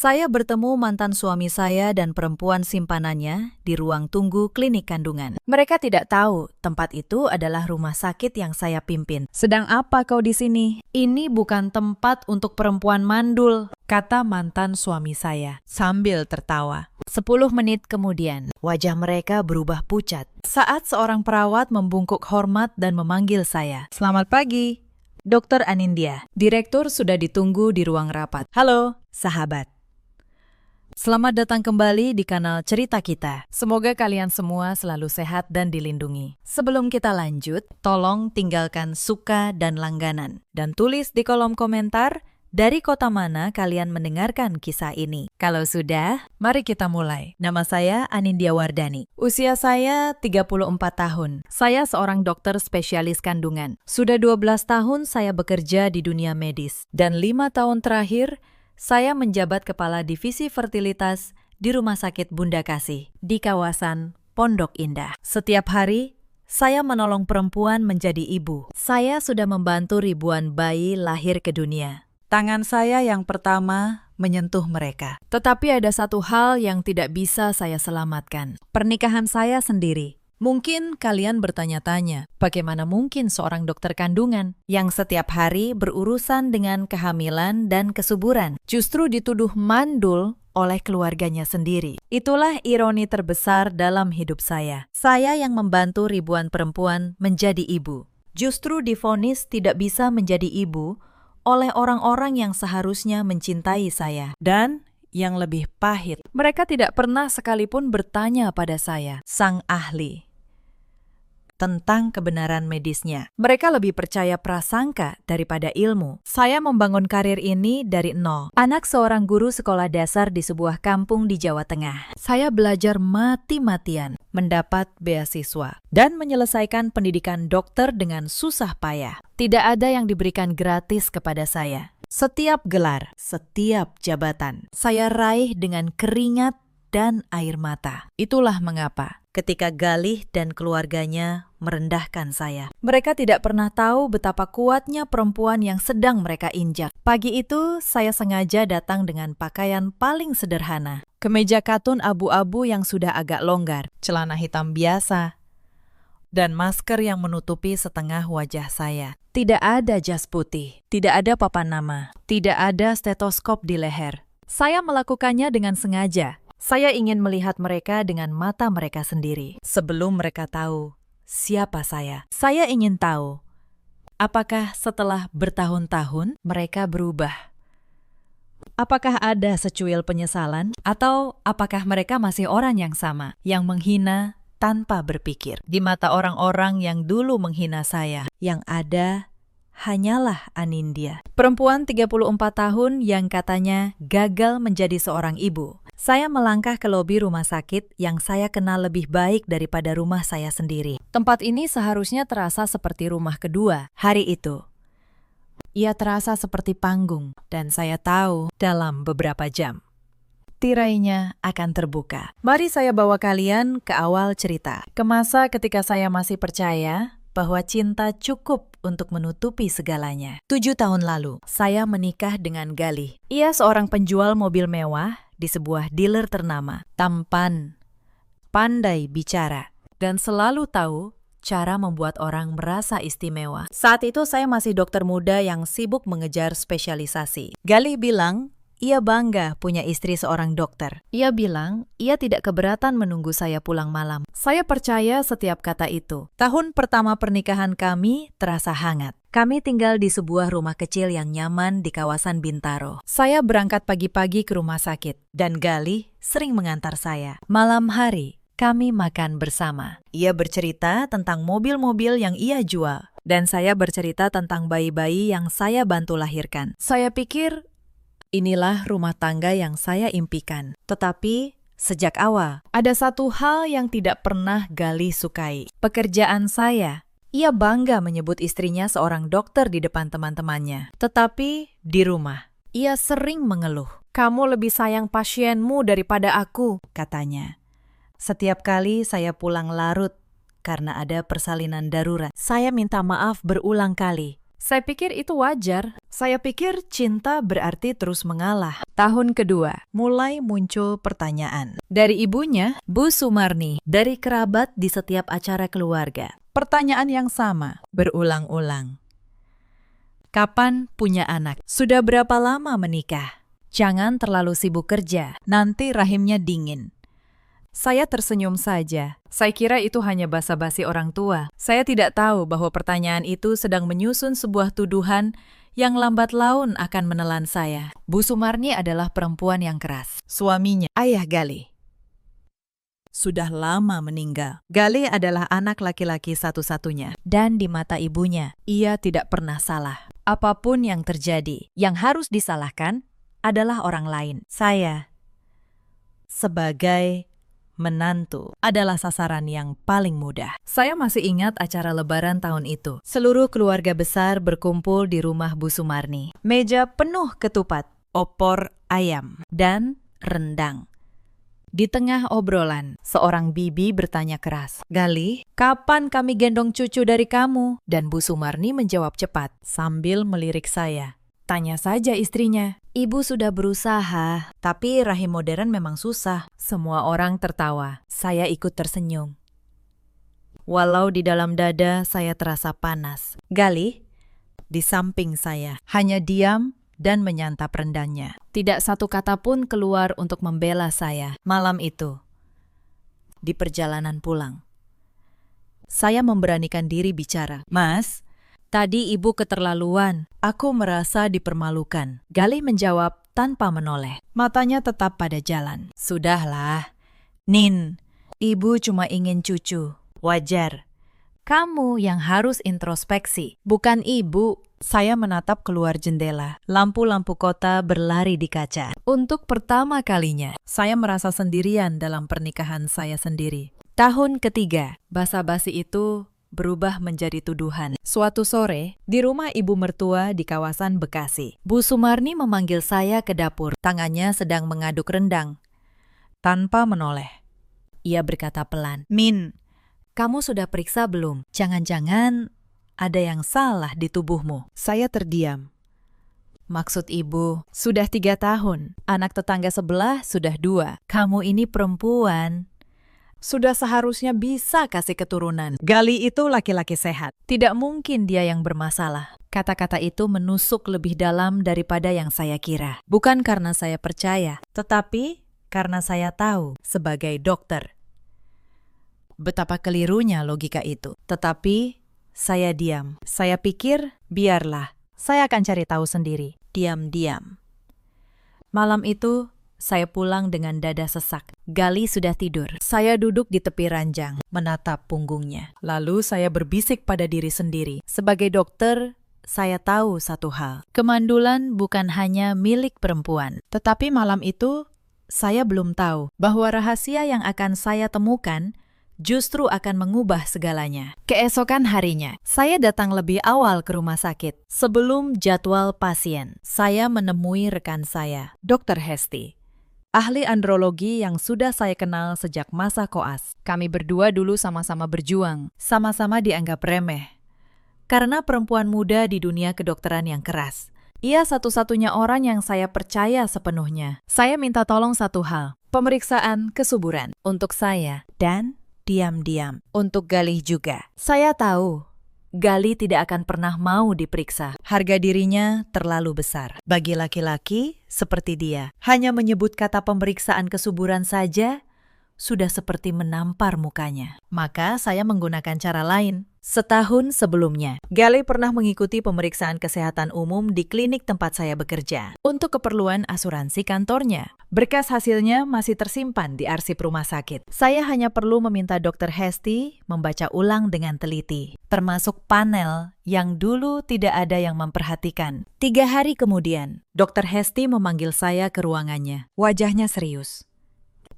Saya bertemu mantan suami saya dan perempuan simpanannya di ruang tunggu klinik kandungan. Mereka tidak tahu tempat itu adalah rumah sakit yang saya pimpin. "Sedang apa kau di sini? Ini bukan tempat untuk perempuan mandul," kata mantan suami saya sambil tertawa. 10 menit kemudian, wajah mereka berubah pucat saat seorang perawat membungkuk hormat dan memanggil saya. "Selamat pagi, Dr. Anindya." Direktur sudah ditunggu di ruang rapat. "Halo, sahabat. Selamat datang kembali di kanal Cerita Kita. Semoga kalian semua selalu sehat dan dilindungi. Sebelum kita lanjut, tolong tinggalkan suka dan langganan. Dan tulis di kolom komentar dari kota mana kalian mendengarkan kisah ini. Kalau sudah, mari kita mulai. Nama saya Anindya Wardani. Usia saya 34 tahun. Saya seorang dokter spesialis kandungan. Sudah 12 tahun saya bekerja di dunia medis. Dan 5 tahun terakhir, saya menjabat kepala divisi fertilitas di Rumah Sakit Bunda Kasih di kawasan Pondok Indah. Setiap hari, saya menolong perempuan menjadi ibu. Saya sudah membantu ribuan bayi lahir ke dunia. Tangan saya yang pertama menyentuh mereka. Tetapi ada satu hal yang tidak bisa saya selamatkan. Pernikahan saya sendiri. Mungkin kalian bertanya-tanya, bagaimana mungkin seorang dokter kandungan yang setiap hari berurusan dengan kehamilan dan kesuburan justru dituduh mandul oleh keluarganya sendiri? Itulah ironi terbesar dalam hidup saya. Saya yang membantu ribuan perempuan menjadi ibu, justru divonis tidak bisa menjadi ibu oleh orang-orang yang seharusnya mencintai saya. Dan yang lebih pahit, mereka tidak pernah sekalipun bertanya pada saya, sang ahli, tentang kebenaran medisnya. Mereka lebih percaya prasangka daripada ilmu. Saya membangun karir ini dari nol. Anak seorang guru sekolah dasar di sebuah kampung di Jawa Tengah. Saya belajar mati-matian, mendapat beasiswa, dan menyelesaikan pendidikan dokter dengan susah payah. Tidak ada yang diberikan gratis kepada saya. Setiap gelar, setiap jabatan, saya raih dengan keringat dan air mata. Itulah mengapa ketika Galih dan keluarganya merendahkan saya, mereka tidak pernah tahu betapa kuatnya perempuan yang sedang mereka injak. Pagi itu, saya sengaja datang dengan pakaian paling sederhana. Kemeja katun abu-abu yang sudah agak longgar, celana hitam biasa, dan masker yang menutupi setengah wajah saya. Tidak ada jas putih, tidak ada papan nama, tidak ada stetoskop di leher. Saya melakukannya dengan sengaja. Saya ingin melihat mereka dengan mata mereka sendiri. Sebelum mereka tahu siapa saya ingin tahu, apakah setelah bertahun-tahun mereka berubah? Apakah ada secuil penyesalan? Atau apakah mereka masih orang yang sama, yang menghina tanpa berpikir? Di mata orang-orang yang dulu menghina saya, yang ada hanyalah Anindya, perempuan 34 tahun yang katanya gagal menjadi seorang ibu. Saya melangkah ke lobi rumah sakit yang saya kenal lebih baik daripada rumah saya sendiri. Tempat ini seharusnya terasa seperti rumah kedua. Hari itu, ia terasa seperti panggung, dan saya tahu dalam beberapa jam tirainya akan terbuka. Mari saya bawa kalian ke awal cerita, ke masa ketika saya masih percaya bahwa cinta cukup untuk menutupi segalanya. 7 tahun lalu, saya menikah dengan Galih. Ia seorang penjual mobil mewah di sebuah dealer ternama, tampan, pandai bicara, dan selalu tahu cara membuat orang merasa istimewa. Saat itu saya masih dokter muda yang sibuk mengejar spesialisasi. Galih bilang, ia bangga punya istri seorang dokter. Ia bilang, ia tidak keberatan menunggu saya pulang malam. Saya percaya setiap kata itu. Tahun pertama pernikahan kami terasa hangat. Kami tinggal di sebuah rumah kecil yang nyaman di kawasan Bintaro. Saya berangkat pagi-pagi ke rumah sakit, dan Galih sering mengantar saya. Malam hari, kami makan bersama. Ia bercerita tentang mobil-mobil yang ia jual, dan saya bercerita tentang bayi-bayi yang saya bantu lahirkan. Saya pikir, inilah rumah tangga yang saya impikan. Tetapi sejak awal, ada satu hal yang tidak pernah Galih sukai. Pekerjaan saya. Ia bangga menyebut istrinya seorang dokter di depan teman-temannya. Tetapi di rumah, ia sering mengeluh. "Kamu lebih sayang pasienmu daripada aku," katanya. Setiap kali saya pulang larut karena ada persalinan darurat, saya minta maaf berulang kali. Saya pikir itu wajar. Saya pikir cinta berarti terus mengalah. Tahun kedua, mulai muncul pertanyaan. Dari ibunya, Bu Sumarni, dari kerabat di setiap acara keluarga. Pertanyaan yang sama, berulang-ulang. Kapan punya anak? Sudah berapa lama menikah? Jangan terlalu sibuk kerja, nanti rahimnya dingin. Saya tersenyum saja. Saya kira itu hanya basa-basi orang tua. Saya tidak tahu bahwa pertanyaan itu sedang menyusun sebuah tuduhan yang lambat laun akan menelan saya. Bu Sumarni adalah perempuan yang keras. Suaminya, Ayah Gali, sudah lama meninggal. Gali adalah anak laki-laki satu-satunya. Dan di mata ibunya, ia tidak pernah salah. Apapun yang terjadi, yang harus disalahkan adalah orang lain. Saya, sebagai menantu, adalah sasaran yang paling mudah. Saya masih ingat acara Lebaran tahun itu. Seluruh keluarga besar berkumpul di rumah Bu Sumarni. Meja penuh ketupat, opor ayam, dan rendang. Di tengah obrolan, seorang bibi bertanya keras, "Gali, kapan kami gendong cucu dari kamu?" Dan Bu Sumarni menjawab cepat, sambil melirik saya. Tanya saja istrinya. Ibu sudah berusaha, tapi rahim modern memang susah. Semua orang tertawa. Saya ikut tersenyum. Walau di dalam dada saya terasa panas. Gali, di samping saya, hanya diam dan menyantap rendangnya. Tidak satu kata pun keluar untuk membela saya. Malam itu, di perjalanan pulang, saya memberanikan diri bicara. "Mas, tadi ibu keterlaluan. Aku merasa dipermalukan." Gali menjawab tanpa menoleh. Matanya tetap pada jalan. "Sudahlah, Nin. Ibu cuma ingin cucu. Wajar. Kamu yang harus introspeksi, bukan ibu." Saya menatap keluar jendela. Lampu-lampu kota berlari di kaca. Untuk pertama kalinya, saya merasa sendirian dalam pernikahan saya sendiri. Tahun ketiga, basa-basi itu berubah menjadi tuduhan. Suatu sore, di rumah ibu mertua di kawasan Bekasi, Bu Sumarni memanggil saya ke dapur. Tangannya sedang mengaduk rendang. Tanpa menoleh, ia berkata pelan, "Min, kamu sudah periksa belum? Jangan-jangan ada yang salah di tubuhmu." Saya terdiam. "Maksud ibu, sudah 3 tahun. Anak tetangga sebelah sudah 2. Kamu ini perempuan. Sudah seharusnya bisa kasih keturunan. Gali itu laki-laki sehat. Tidak mungkin dia yang bermasalah." Kata-kata itu menusuk lebih dalam daripada yang saya kira. Bukan karena saya percaya, tetapi karena saya tahu sebagai dokter betapa kelirunya logika itu. Tetapi saya diam. Saya pikir, biarlah. Saya akan cari tahu sendiri. Diam-diam. Malam itu, saya pulang dengan dada sesak. Gali sudah tidur. Saya duduk di tepi ranjang, menatap punggungnya. Lalu saya berbisik pada diri sendiri. Sebagai dokter, saya tahu satu hal. Kemandulan bukan hanya milik perempuan. Tetapi malam itu, saya belum tahu bahwa rahasia yang akan saya temukan justru akan mengubah segalanya. Keesokan harinya, saya datang lebih awal ke rumah sakit. Sebelum jadwal pasien, saya menemui rekan saya, Dr. Hesti, ahli andrologi yang sudah saya kenal sejak masa koas. Kami berdua dulu sama-sama berjuang, sama-sama dianggap remeh. Karena perempuan muda di dunia kedokteran yang keras. Ia satu-satunya orang yang saya percaya sepenuhnya. Saya minta tolong satu hal, pemeriksaan kesuburan untuk saya dan diam-diam untuk Gali juga. Saya tahu Gali tidak akan pernah mau diperiksa. Harga dirinya terlalu besar. Bagi laki-laki seperti dia, hanya menyebut kata pemeriksaan kesuburan saja sudah seperti menampar mukanya. Maka saya menggunakan cara lain. Setahun sebelumnya, Gali pernah mengikuti pemeriksaan kesehatan umum di klinik tempat saya bekerja untuk keperluan asuransi kantornya. Berkas hasilnya masih tersimpan di arsip rumah sakit. Saya hanya perlu meminta Dr. Hesti membaca ulang dengan teliti, termasuk panel yang dulu tidak ada yang memperhatikan. 3 hari kemudian, Dr. Hesti memanggil saya ke ruangannya. Wajahnya serius.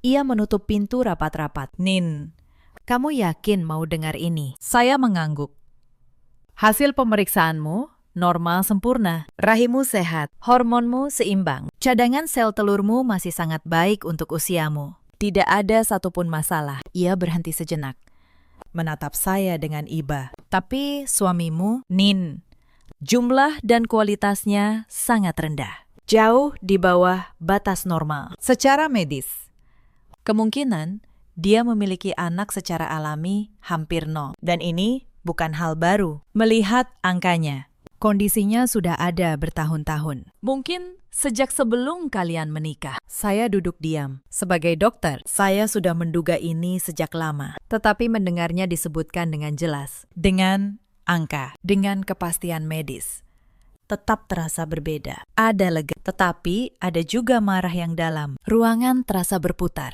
Ia menutup pintu rapat-rapat. "Nin, kamu yakin mau dengar ini?" Saya mengangguk. "Hasil pemeriksaanmu normal sempurna. Rahimmu sehat, hormonmu seimbang. Cadangan sel telurmu masih sangat baik untuk usiamu. Tidak ada satupun masalah." Ia berhenti sejenak, menatap saya dengan iba. "Tapi suamimu?" "Nin, Jumlah dan kualitasnya sangat rendah, jauh di bawah batas normal. Secara medis, kemungkinan dia memiliki anak secara alami hampir nol. Dan ini bukan hal baru. Melihat angkanya, kondisinya sudah ada bertahun-tahun. Mungkin sejak sebelum kalian menikah. Saya duduk diam. Sebagai dokter, saya sudah menduga ini sejak lama. Tetapi mendengarnya disebutkan dengan jelas. Dengan angka, dengan kepastian medis. Tetap terasa berbeda. Ada lega, tetapi ada juga marah yang dalam. Ruangan terasa berputar.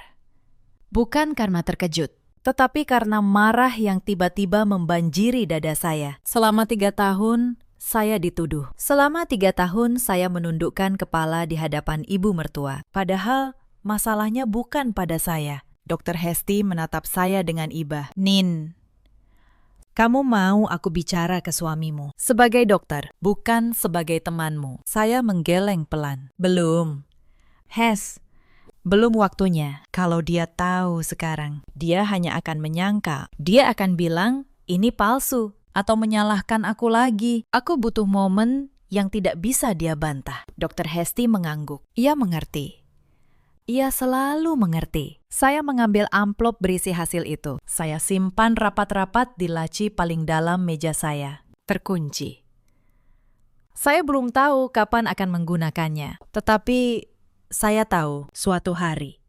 Bukan karena terkejut, tetapi karena marah yang tiba-tiba membanjiri dada saya. Selama 3 tahun, saya dituduh. Selama 3 tahun, saya menundukkan kepala di hadapan ibu mertua. Padahal, masalahnya bukan pada saya. Dr. Hesti menatap saya dengan iba. Nin, kamu mau aku bicara ke suamimu? Sebagai dokter, bukan sebagai temanmu. Saya menggeleng pelan. Belum. Hes, belum waktunya. Kalau dia tahu sekarang, dia hanya akan menyangka. Dia akan bilang, ini palsu. Atau menyalahkan aku lagi. Aku butuh momen yang tidak bisa dia bantah. Dr. Hesti mengangguk. Ia mengerti. Ia selalu mengerti. Saya mengambil amplop berisi hasil itu. Saya simpan rapat-rapat di laci paling dalam meja saya. Terkunci. Saya belum tahu kapan akan menggunakannya. Tetapi saya tahu suatu hari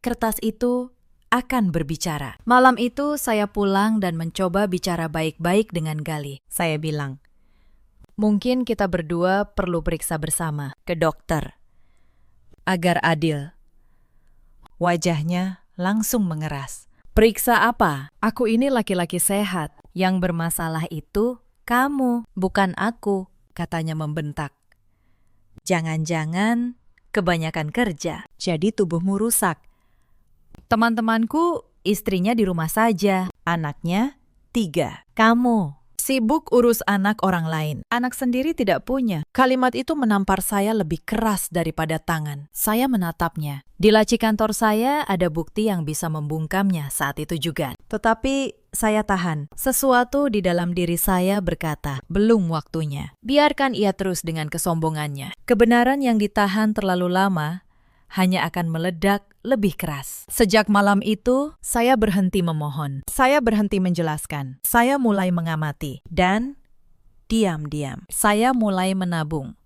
kertas itu akan berbicara. Malam itu saya pulang dan mencoba bicara baik-baik dengan Gali. Saya bilang, mungkin kita berdua perlu periksa bersama ke dokter. Agar adil. Wajahnya langsung mengeras. Periksa apa? Aku ini laki-laki sehat. Yang bermasalah itu kamu, bukan aku, katanya membentak. Jangan-jangan kebanyakan kerja, jadi tubuhmu rusak. Teman-temanku, istrinya di rumah saja, anaknya 3. Kamu sibuk urus anak orang lain. Anak sendiri tidak punya. Kalimat itu menampar saya lebih keras daripada tangan. Saya menatapnya. Di laci kantor saya ada bukti yang bisa membungkamnya saat itu juga. Tetapi saya tahan. Sesuatu di dalam diri saya berkata, belum waktunya. Biarkan ia terus dengan kesombongannya. Kebenaran yang ditahan terlalu lama hanya akan meledak lebih keras. Sejak malam itu, saya berhenti memohon. Saya berhenti menjelaskan. Saya mulai mengamati. Dan diam-diam, saya mulai menabung.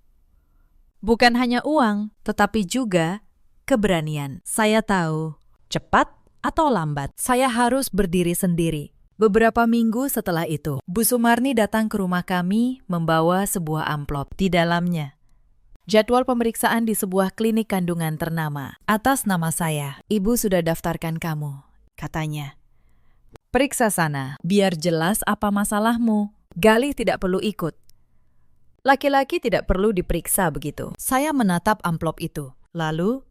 Bukan hanya uang, tetapi juga keberanian. Saya tahu, cepat atau lambat, saya harus berdiri sendiri. Beberapa minggu setelah itu, Bu Sumarni datang ke rumah kami membawa sebuah amplop. Di dalamnya, jadwal pemeriksaan di sebuah klinik kandungan ternama. Atas nama saya, ibu sudah daftarkan kamu, katanya. Periksa sana, biar jelas apa masalahmu. Gali tidak perlu ikut. Laki-laki tidak perlu diperiksa begitu. Saya menatap amplop itu. Lalu,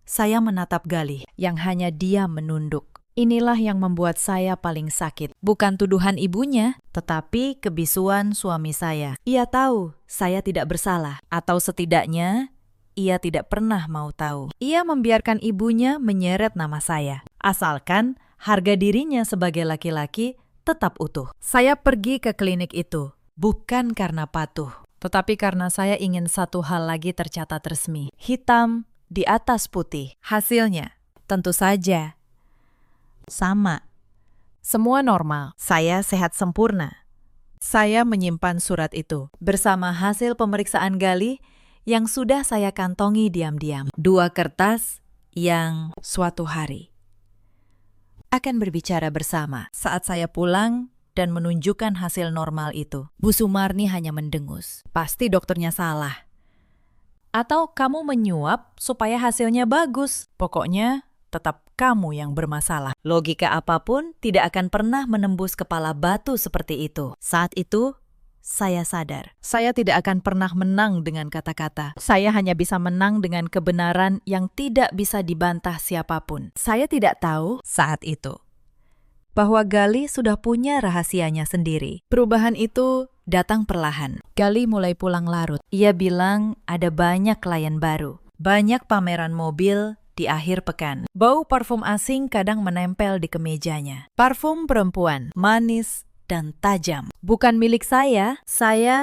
saya menatap Gali yang hanya diam menunduk. Inilah yang membuat saya paling sakit. Bukan tuduhan ibunya, tetapi kebisuan suami saya. Ia tahu saya tidak bersalah, atau setidaknya ia tidak pernah mau tahu. Ia membiarkan ibunya menyeret nama saya, asalkan harga dirinya sebagai laki-laki tetap utuh. Saya pergi ke klinik itu, bukan karena patuh, tetapi karena saya ingin satu hal lagi tercatat resmi. Hitam di atas putih. Hasilnya, tentu saja, sama. Semua normal. Saya sehat sempurna. Saya menyimpan surat itu bersama hasil pemeriksaan Gali yang sudah saya kantongi diam-diam. 2 kertas yang suatu hari akan berbicara bersama. Saat saya pulang dan menunjukkan hasil normal itu, Bu Sumarni hanya mendengus. Pasti dokternya salah. Atau kamu menyuap supaya hasilnya bagus. Pokoknya tetap kamu yang bermasalah. Logika apapun tidak akan pernah menembus kepala batu seperti itu. Saat itu, saya sadar. Saya tidak akan pernah menang dengan kata-kata. Saya hanya bisa menang dengan kebenaran yang tidak bisa dibantah siapapun. Saya tidak tahu saat itu bahwa Gali sudah punya rahasianya sendiri. Perubahan itu datang perlahan. Gali mulai pulang larut. Ia bilang ada banyak klien baru. Banyak pameran mobil di akhir pekan. Bau parfum asing kadang menempel di kemejanya. Parfum perempuan, manis dan tajam. Bukan milik saya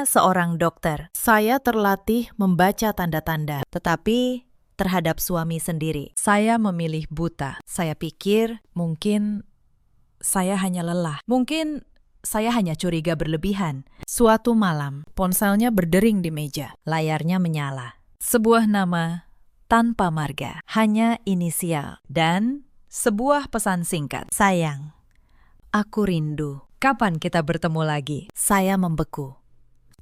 seorang dokter. Saya terlatih membaca tanda-tanda. Tetapi terhadap suami sendiri, saya memilih buta. Saya pikir mungkin saya hanya lelah. Mungkin saya hanya curiga berlebihan. Suatu malam, ponselnya berdering di meja. Layarnya menyala. Sebuah nama tanpa marga, hanya inisial. Dan sebuah pesan singkat. Sayang, aku rindu. Kapan kita bertemu lagi? Saya membeku.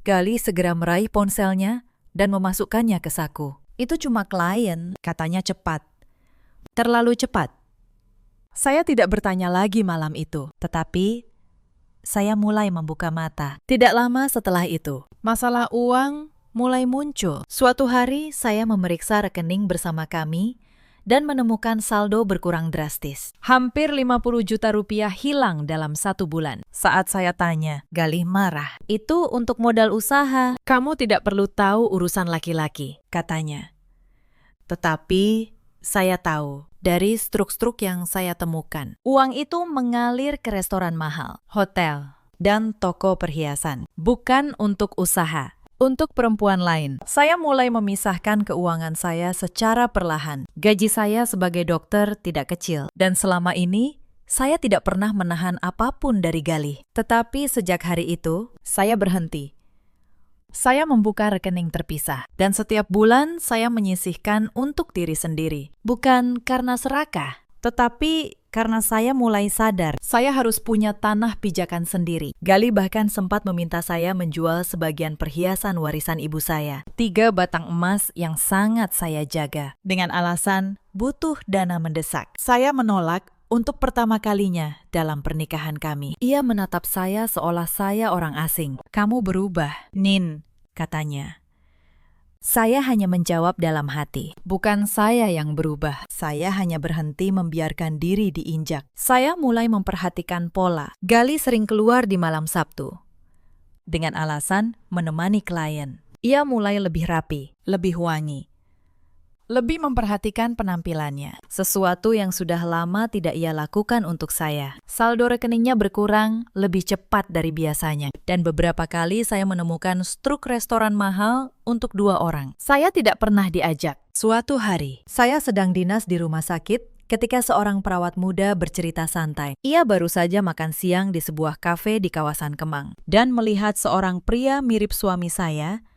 Gali segera meraih ponselnya dan memasukkannya ke saku. Itu cuma klien, katanya cepat. Terlalu cepat. Saya tidak bertanya lagi malam itu, tetapi saya mulai membuka mata. Tidak lama setelah itu, masalah uang mulai muncul. Suatu hari saya memeriksa rekening bersama kami dan menemukan saldo berkurang drastis. Hampir 50 juta rupiah hilang dalam 1 bulan. Saat saya tanya, Galih marah. Itu untuk modal usaha. Kamu tidak perlu tahu urusan laki-laki, katanya. Tetapi saya tahu dari struk-struk yang saya temukan. Uang itu mengalir ke restoran mahal, hotel, dan toko perhiasan. Bukan untuk usaha. Untuk perempuan lain, saya mulai memisahkan keuangan saya secara perlahan. Gaji saya sebagai dokter tidak kecil, dan selama ini saya tidak pernah menahan apapun dari Galih. Tetapi sejak hari itu, saya berhenti. Saya membuka rekening terpisah, dan setiap bulan saya menyisihkan untuk diri sendiri. Bukan karena serakah, tetapi karena saya mulai sadar, saya harus punya tanah pijakan sendiri. Galih bahkan sempat meminta saya menjual sebagian perhiasan warisan ibu saya. 3 batang emas yang sangat saya jaga. Dengan alasan butuh dana mendesak. Saya menolak untuk pertama kalinya dalam pernikahan kami. Ia menatap saya seolah saya orang asing. Kamu berubah, Nin, katanya. Saya hanya menjawab dalam hati. Bukan saya yang berubah. Saya hanya berhenti membiarkan diri diinjak. Saya mulai memperhatikan pola. Galih sering keluar di malam Sabtu. Dengan alasan menemani klien. Ia mulai lebih rapi, lebih wangi. Lebih memperhatikan penampilannya. Sesuatu yang sudah lama tidak ia lakukan untuk saya. Saldo rekeningnya berkurang lebih cepat dari biasanya. Dan beberapa kali saya menemukan struk restoran mahal untuk 2 orang. Saya tidak pernah diajak. Suatu hari, saya sedang dinas di rumah sakit ketika seorang perawat muda bercerita santai. Ia baru saja makan siang di sebuah kafe di kawasan Kemang. Dan melihat seorang pria mirip suami saya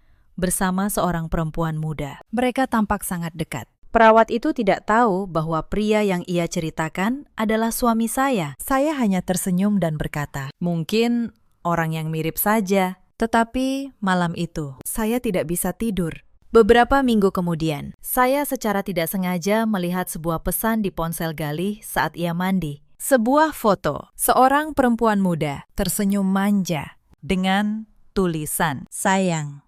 bersama seorang perempuan muda. Mereka tampak sangat dekat. Perawat itu tidak tahu bahwa pria yang ia ceritakan adalah suami saya. Saya hanya tersenyum dan berkata, mungkin orang yang mirip saja. Tetapi malam itu, saya tidak bisa tidur. Beberapa minggu kemudian, saya secara tidak sengaja melihat sebuah pesan di ponsel Galih saat ia mandi. Sebuah foto, seorang perempuan muda tersenyum manja dengan tulisan, sayang.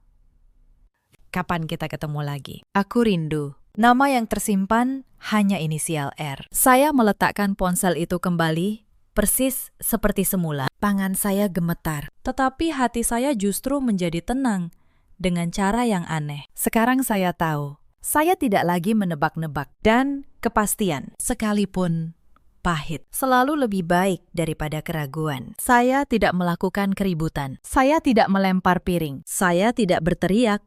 Kapan kita ketemu lagi? Aku rindu. Nama yang tersimpan hanya inisial R. Saya meletakkan ponsel itu kembali, persis seperti semula. Tangan saya gemetar, tetapi hati saya justru menjadi tenang dengan cara yang aneh. Sekarang saya tahu, saya tidak lagi menebak-nebak dan kepastian, sekalipun pahit, selalu lebih baik daripada keraguan. Saya tidak melakukan keributan. Saya tidak melempar piring. Saya tidak berteriak.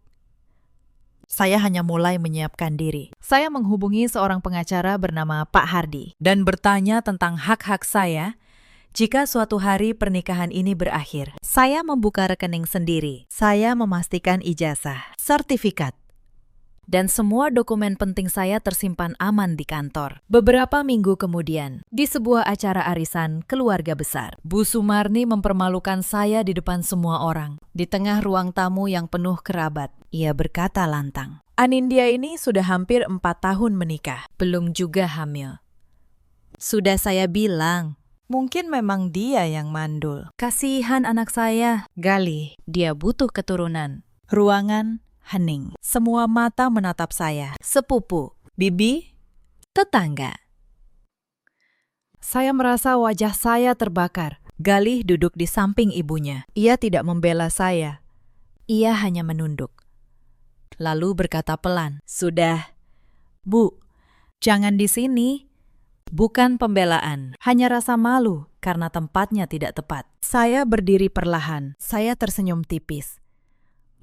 Saya hanya mulai menyiapkan diri. Saya menghubungi seorang pengacara bernama Pak Hardi dan bertanya tentang hak-hak saya jika suatu hari pernikahan ini berakhir. Saya membuka rekening sendiri. Saya memastikan ijazah, sertifikat, dan semua dokumen penting saya tersimpan aman di kantor. Beberapa minggu kemudian, di sebuah acara arisan keluarga besar, Bu Sumarni mempermalukan saya di depan semua orang. Di tengah ruang tamu yang penuh kerabat, ia berkata lantang, Anindya ini sudah hampir 4 tahun menikah, belum juga hamil. Sudah saya bilang, mungkin memang dia yang mandul. Kasihan anak saya, Galih, dia butuh keturunan. Ruangan hening. Semua mata menatap saya. Sepupu, bibi, tetangga. Saya merasa wajah saya terbakar. Galih duduk di samping ibunya. Ia tidak membela saya. Ia hanya menunduk. Lalu berkata pelan, "Sudah, Bu, jangan di sini." Bukan pembelaan, hanya rasa malu karena tempatnya tidak tepat. Saya berdiri perlahan. Saya tersenyum tipis.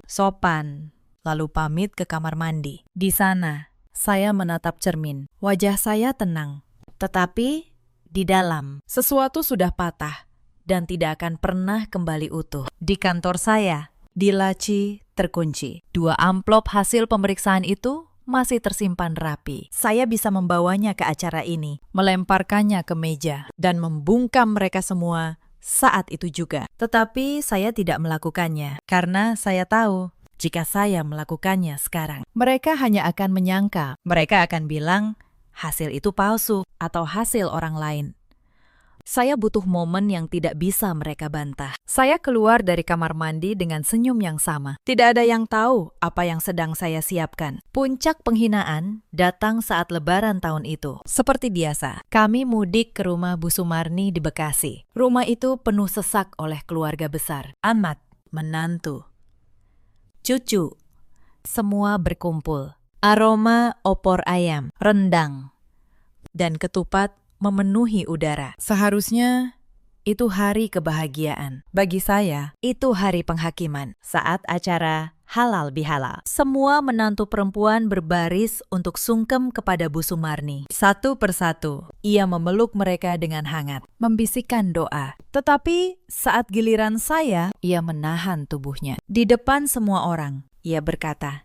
Sopan, lalu pamit ke kamar mandi. Di sana, saya menatap cermin. Wajah saya tenang. Tetapi di dalam, sesuatu sudah patah dan tidak akan pernah kembali utuh. Di kantor saya, di laci terkunci. 2 amplop hasil pemeriksaan itu masih tersimpan rapi. Saya bisa membawanya ke acara ini, melemparkannya ke meja, dan membungkam mereka semua saat itu juga. Tetapi saya tidak melakukannya, karena saya tahu jika saya melakukannya sekarang, mereka hanya akan menyangka. Mereka akan bilang hasil itu palsu atau hasil orang lain. Saya butuh momen yang tidak bisa mereka bantah. Saya keluar dari kamar mandi dengan senyum yang sama. Tidak ada yang tahu apa yang sedang saya siapkan. Puncak penghinaan datang saat Lebaran tahun itu. Seperti biasa, kami mudik ke rumah Bu Sumarni di Bekasi. Rumah itu penuh sesak oleh keluarga besar. Amat, menantu, cucu, semua berkumpul. Aroma opor ayam, rendang, dan ketupat memenuhi udara. Seharusnya itu hari kebahagiaan. Bagi saya, itu hari penghakiman. Saat acara halal bihalal, semua menantu perempuan berbaris untuk sungkem kepada Bu Sumarni. Satu persatu, ia memeluk mereka dengan hangat, membisikkan doa. Tetapi saat giliran saya, ia menahan tubuhnya. Di depan semua orang, ia berkata,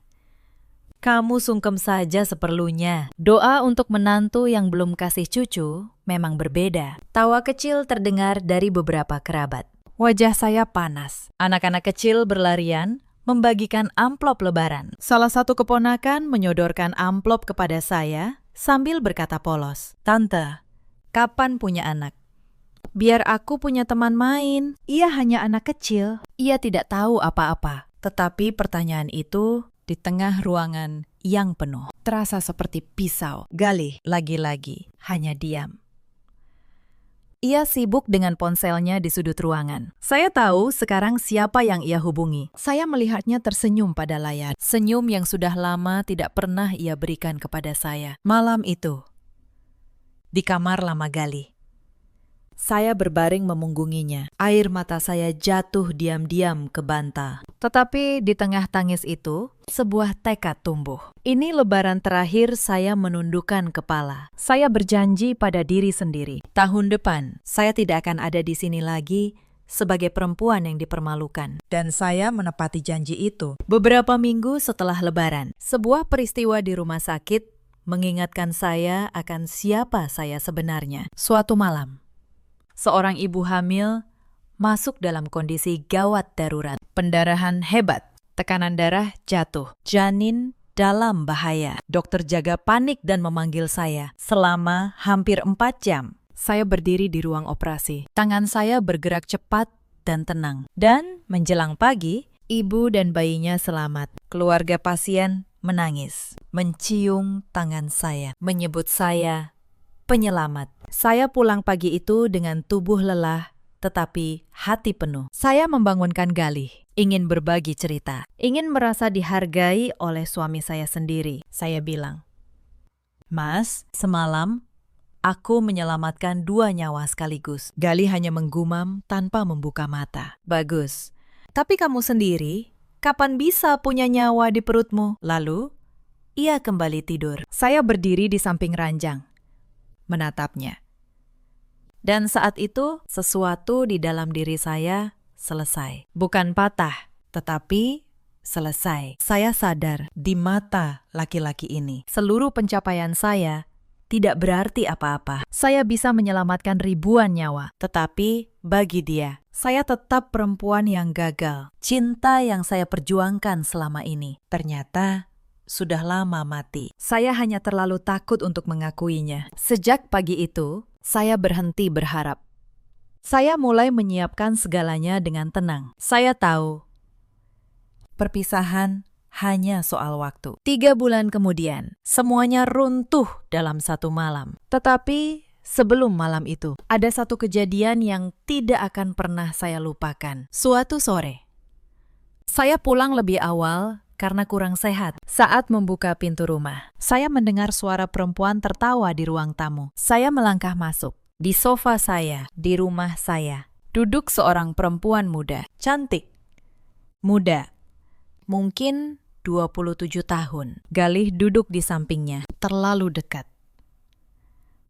"Kamu sungkem saja seperlunya." Doa untuk menantu yang belum kasih cucu memang berbeda. Tawa kecil terdengar dari beberapa kerabat. Wajah saya panas. Anak-anak kecil berlarian membagikan amplop lebaran. Salah satu keponakan menyodorkan amplop kepada saya sambil berkata polos, "Tante, kapan punya anak?" "Biar aku punya teman main." Ia hanya anak kecil. Ia tidak tahu apa-apa. Tetapi pertanyaan itu di tengah ruangan yang penuh, terasa seperti pisau. Galih, lagi-lagi, hanya diam. Ia sibuk dengan ponselnya di sudut ruangan. Saya tahu sekarang siapa yang ia hubungi. Saya melihatnya tersenyum pada layar. Senyum yang sudah lama tidak pernah ia berikan kepada saya. Malam itu, di kamar lama Galih, saya berbaring memunggunginya. Air mata saya jatuh diam-diam ke bantal. Tetapi di tengah tangis itu, sebuah tekad tumbuh. Ini lebaran terakhir saya menundukkan kepala. Saya berjanji pada diri sendiri. Tahun depan, saya tidak akan ada di sini lagi sebagai perempuan yang dipermalukan. Dan saya menepati janji itu. Beberapa minggu setelah lebaran, sebuah peristiwa di rumah sakit mengingatkan saya akan siapa saya sebenarnya. Suatu malam, seorang ibu hamil masuk dalam kondisi gawat darurat. Pendarahan hebat, tekanan darah jatuh, janin dalam bahaya. Dokter jaga panik dan memanggil saya. Selama hampir 4 jam, saya berdiri di ruang operasi. Tangan saya bergerak cepat dan tenang. Dan menjelang pagi, ibu dan bayinya selamat. Keluarga pasien menangis, mencium tangan saya, menyebut saya penyelamat. Saya pulang pagi itu dengan tubuh lelah, tetapi hati penuh. Saya membangunkan Galih, ingin berbagi cerita, ingin merasa dihargai oleh suami saya sendiri. Saya bilang, "Mas, semalam aku menyelamatkan 2 nyawa sekaligus." Galih hanya menggumam tanpa membuka mata. "Bagus, tapi kamu sendiri, kapan bisa punya nyawa di perutmu?" Lalu, ia kembali tidur. Saya berdiri di samping ranjang, menatapnya. Dan saat itu, sesuatu di dalam diri saya selesai. Bukan patah, tetapi selesai. Saya sadar di mata laki-laki ini, seluruh pencapaian saya tidak berarti apa-apa. Saya bisa menyelamatkan ribuan nyawa, tetapi bagi dia, saya tetap perempuan yang gagal. Cinta yang saya perjuangkan selama ini, ternyata sudah lama mati. Saya hanya terlalu takut untuk mengakuinya. Sejak pagi itu, saya berhenti berharap. Saya mulai menyiapkan segalanya dengan tenang. Saya tahu, perpisahan hanya soal waktu. 3 bulan kemudian, semuanya runtuh dalam satu malam. Tetapi sebelum malam itu, ada satu kejadian yang tidak akan pernah saya lupakan. Suatu sore, saya pulang lebih awal karena kurang sehat. Saat membuka pintu rumah, saya mendengar suara perempuan tertawa di ruang tamu. Saya melangkah masuk. Di sofa saya, di rumah saya, duduk seorang perempuan muda, cantik, muda, mungkin 27 tahun. Galih duduk di sampingnya, terlalu dekat.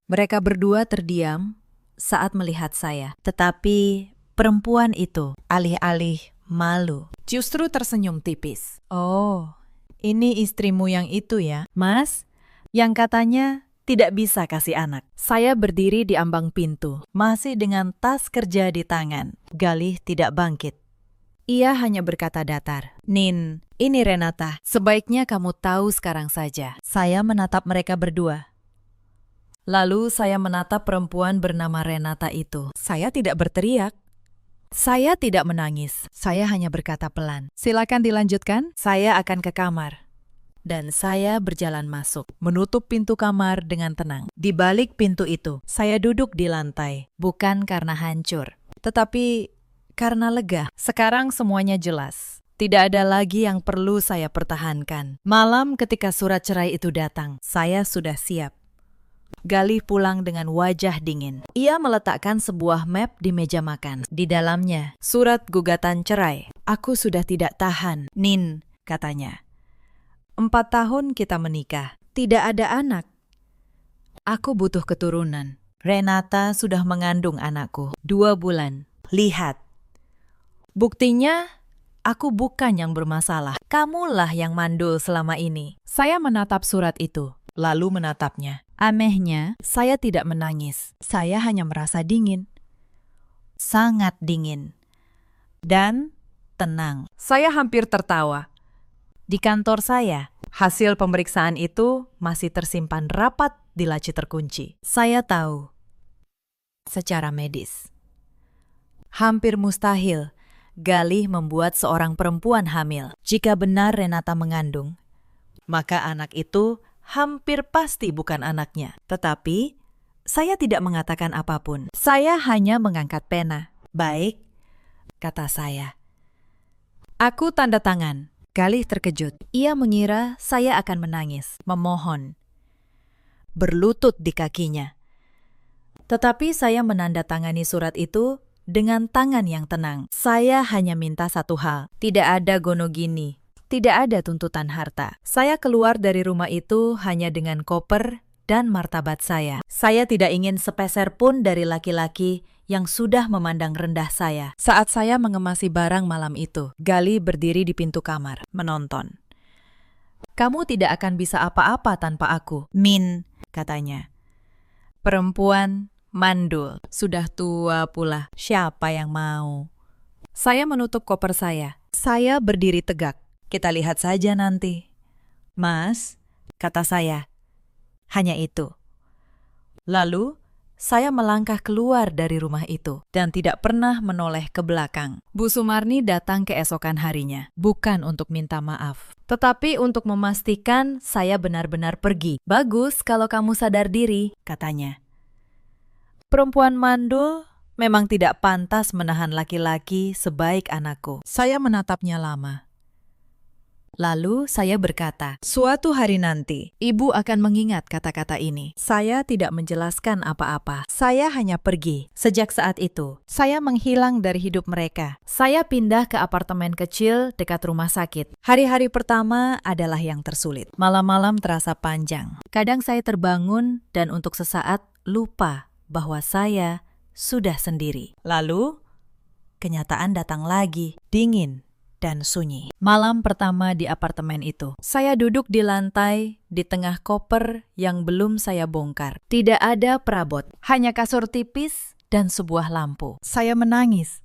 Mereka berdua terdiam saat melihat saya, tetapi perempuan itu alih-alih malu, justru tersenyum tipis. Oh, ini istrimu yang itu ya, Mas? Yang katanya tidak bisa kasih anak. Saya berdiri di ambang pintu, masih dengan tas kerja di tangan. Galih tidak bangkit. Ia hanya berkata datar, "Nin, ini Renata. Sebaiknya kamu tahu sekarang saja." Saya menatap mereka berdua. Lalu saya menatap perempuan bernama Renata itu. Saya tidak berteriak. Saya tidak menangis. Saya hanya berkata pelan, "Silakan dilanjutkan. Saya akan ke kamar." Dan saya berjalan masuk, menutup pintu kamar dengan tenang. Di balik pintu itu, saya duduk di lantai, bukan karena hancur, tetapi karena lega. Sekarang semuanya jelas. Tidak ada lagi yang perlu saya pertahankan. Malam ketika surat cerai itu datang, saya sudah siap. Galih pulang dengan wajah dingin. Ia meletakkan sebuah map di meja makan. Di dalamnya, surat gugatan cerai. "Aku sudah tidak tahan, Nin," katanya. 4 tahun kita menikah. Tidak ada anak. Aku butuh keturunan. Renata sudah mengandung anakku 2 bulan. Lihat. Buktinya, aku bukan yang bermasalah. Kamulah yang mandul selama ini. Saya menatap surat itu, lalu menatapnya. Anehnya, saya tidak menangis. Saya hanya merasa dingin. Sangat dingin. Dan tenang. Saya hampir tertawa. Di kantor saya, hasil pemeriksaan itu masih tersimpan rapat di laci terkunci. Saya tahu, secara medis, hampir mustahil Galih membuat seorang perempuan hamil. Jika benar Renata mengandung, maka anak itu hampir pasti bukan anaknya. Tetapi, saya tidak mengatakan apapun. Saya hanya mengangkat pena. "Baik," kata saya. Aku tanda tangan. Galih terkejut. Ia mengira saya akan menangis, memohon, berlutut di kakinya. Tetapi saya menandatangani surat itu dengan tangan yang tenang. Saya hanya minta satu hal. Tidak ada gonogini. Tidak ada tuntutan harta. Saya keluar dari rumah itu hanya dengan koper dan martabat saya. Saya tidak ingin sepeser pun dari laki-laki yang sudah memandang rendah saya. Saat saya mengemasi barang malam itu, Galih berdiri di pintu kamar, menonton. "Kamu tidak akan bisa apa-apa tanpa aku, Min," katanya. Perempuan mandul, sudah tua pula. Siapa yang mau? Saya menutup koper saya. Saya berdiri tegak. Kita lihat saja nanti. "Mas," kata saya. Hanya itu. Lalu, saya melangkah keluar dari rumah itu dan tidak pernah menoleh ke belakang. Bu Sumarni datang keesokan harinya, bukan untuk minta maaf, tetapi untuk memastikan saya benar-benar pergi. "Bagus kalau kamu sadar diri," katanya. Perempuan mandul memang tidak pantas menahan laki-laki sebaik anakku. Saya menatapnya lama. Lalu saya berkata, "Suatu hari nanti, ibu akan mengingat kata-kata ini." Saya tidak menjelaskan apa-apa. Saya hanya pergi. Sejak saat itu, saya menghilang dari hidup mereka. Saya pindah ke apartemen kecil dekat rumah sakit. Hari-hari pertama adalah yang tersulit. Malam-malam terasa panjang. Kadang saya terbangun dan untuk sesaat lupa bahwa saya sudah sendiri. Lalu, kenyataan datang lagi, dingin dan sunyi. Malam pertama di apartemen itu, saya duduk di lantai di tengah koper yang belum saya bongkar. Tidak ada perabot, hanya kasur tipis dan sebuah lampu. Saya menangis.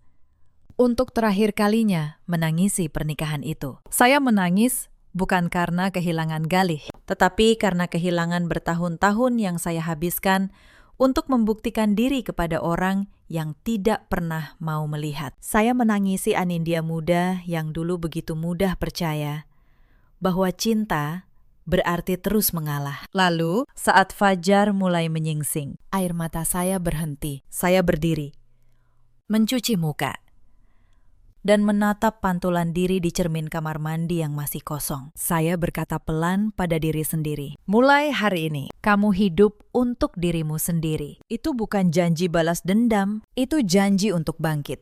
Untuk terakhir kalinya menangisi pernikahan itu. Saya menangis bukan karena kehilangan Galih, tetapi karena kehilangan bertahun-tahun yang saya habiskan untuk membuktikan diri kepada orang yang tidak pernah mau melihat. Saya menangisi Anindya muda yang dulu begitu mudah percaya bahwa cinta berarti terus mengalah. Lalu, saat fajar mulai menyingsing, air mata saya berhenti. Saya berdiri, mencuci muka. dan menatap pantulan diri di cermin kamar mandi yang masih kosong. Saya berkata pelan pada diri sendiri, mulai hari ini, kamu hidup untuk dirimu sendiri. Itu bukan janji balas dendam, itu janji untuk bangkit.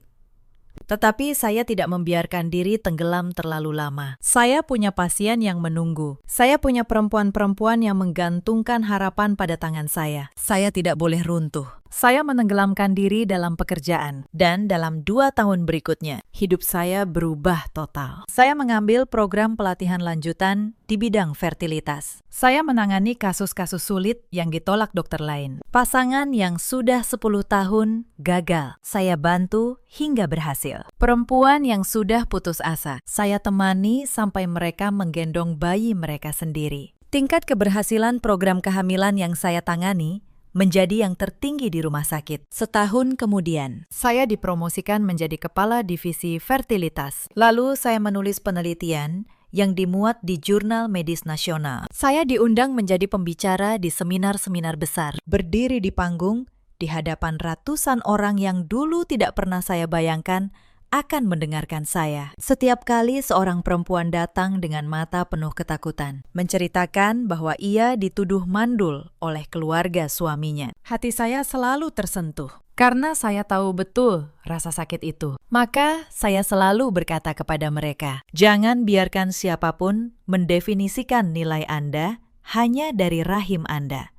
Tetapi saya tidak membiarkan diri tenggelam terlalu lama. Saya punya pasien yang menunggu. Saya punya perempuan-perempuan yang menggantungkan harapan pada tangan saya. Saya tidak boleh runtuh. Saya menenggelamkan diri dalam pekerjaan. Dan dalam 2 tahun berikutnya, hidup saya berubah total. Saya mengambil program pelatihan lanjutan di bidang fertilitas. Saya menangani kasus-kasus sulit yang ditolak dokter lain. Pasangan yang sudah 10 tahun gagal, saya bantu hingga berhasil. Perempuan yang sudah putus asa, saya temani sampai mereka menggendong bayi mereka sendiri. Tingkat keberhasilan program kehamilan yang saya tangani menjadi yang tertinggi di rumah sakit. Setahun kemudian, saya dipromosikan menjadi kepala divisi fertilitas. Lalu saya menulis penelitian yang dimuat di Jurnal Medis Nasional. Saya diundang menjadi pembicara di seminar-seminar besar, berdiri di panggung di hadapan ratusan orang yang dulu tidak pernah saya bayangkan akan mendengarkan saya. Setiap kali seorang perempuan datang dengan mata penuh ketakutan, menceritakan bahwa ia dituduh mandul oleh keluarga suaminya. Hati saya selalu tersentuh, karena saya tahu betul rasa sakit itu. Maka saya selalu berkata kepada mereka, jangan biarkan siapapun mendefinisikan nilai Anda hanya dari rahim Anda.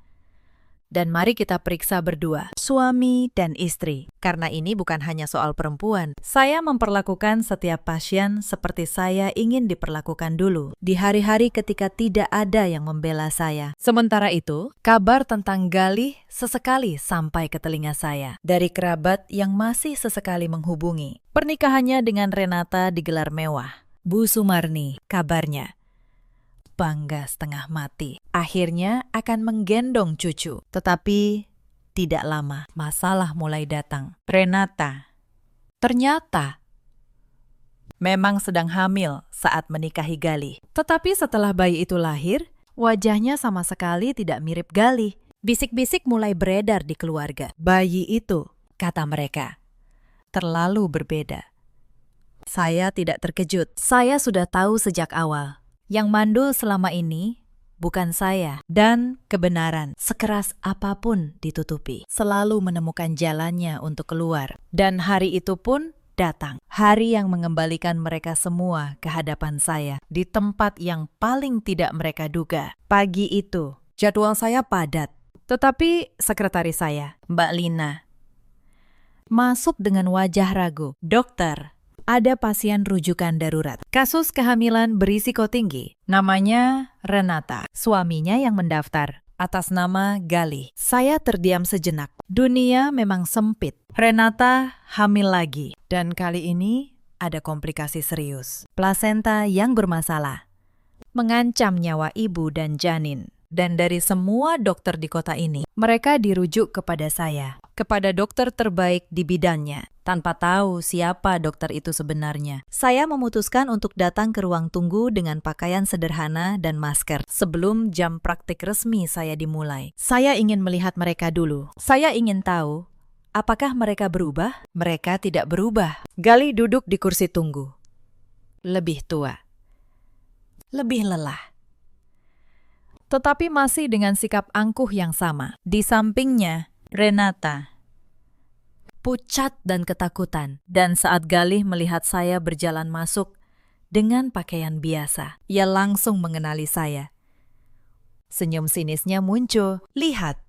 Dan mari kita periksa berdua, suami dan istri. Karena ini bukan hanya soal perempuan. Saya memperlakukan setiap pasien seperti saya ingin diperlakukan dulu, di hari-hari ketika tidak ada yang membela saya. Sementara itu, kabar tentang Galih sesekali sampai ke telinga saya, dari kerabat yang masih sesekali menghubungi. Pernikahannya dengan Renata digelar mewah. Bu Sumarni, kabarnya. Bangga setengah mati. Akhirnya akan menggendong cucu. Tetapi tidak lama, masalah mulai datang. Renata ternyata memang sedang hamil saat menikahi Galih. Tetapi setelah bayi itu lahir, wajahnya sama sekali tidak mirip Galih. Bisik-bisik mulai beredar di keluarga. Bayi itu, kata mereka, terlalu berbeda. Saya tidak terkejut. Saya sudah tahu sejak awal. Yang mandul selama ini bukan saya, dan kebenaran, sekeras apapun ditutupi, selalu menemukan jalannya untuk keluar. Dan hari itu pun datang, hari yang mengembalikan mereka semua ke hadapan saya, di tempat yang paling tidak mereka duga. Pagi itu, jadwal saya padat, tetapi sekretaris saya, Mbak Lina, masuk dengan wajah ragu. Dokter, ada pasien rujukan darurat. Kasus kehamilan berisiko tinggi. Namanya Renata. Suaminya yang mendaftar atas nama Galih. Saya terdiam sejenak. Dunia memang sempit. Renata hamil lagi. Dan kali ini ada komplikasi serius. Plasenta yang bermasalah. Mengancam nyawa ibu dan janin. Dan dari semua dokter di kota ini, mereka dirujuk kepada saya, kepada dokter terbaik di bidangnya, tanpa tahu siapa dokter itu sebenarnya. Saya memutuskan untuk datang ke ruang tunggu dengan pakaian sederhana dan masker sebelum jam praktik resmi saya dimulai. Saya ingin melihat mereka dulu. Saya ingin tahu, apakah mereka berubah? Mereka tidak berubah. Galih duduk di kursi tunggu. Lebih tua. Lebih lelah. Tetapi masih dengan sikap angkuh yang sama. Di sampingnya, Renata, pucat dan ketakutan. Dan saat Galih melihat saya berjalan masuk dengan pakaian biasa, ia langsung mengenali saya. Senyum sinisnya muncul. Lihat,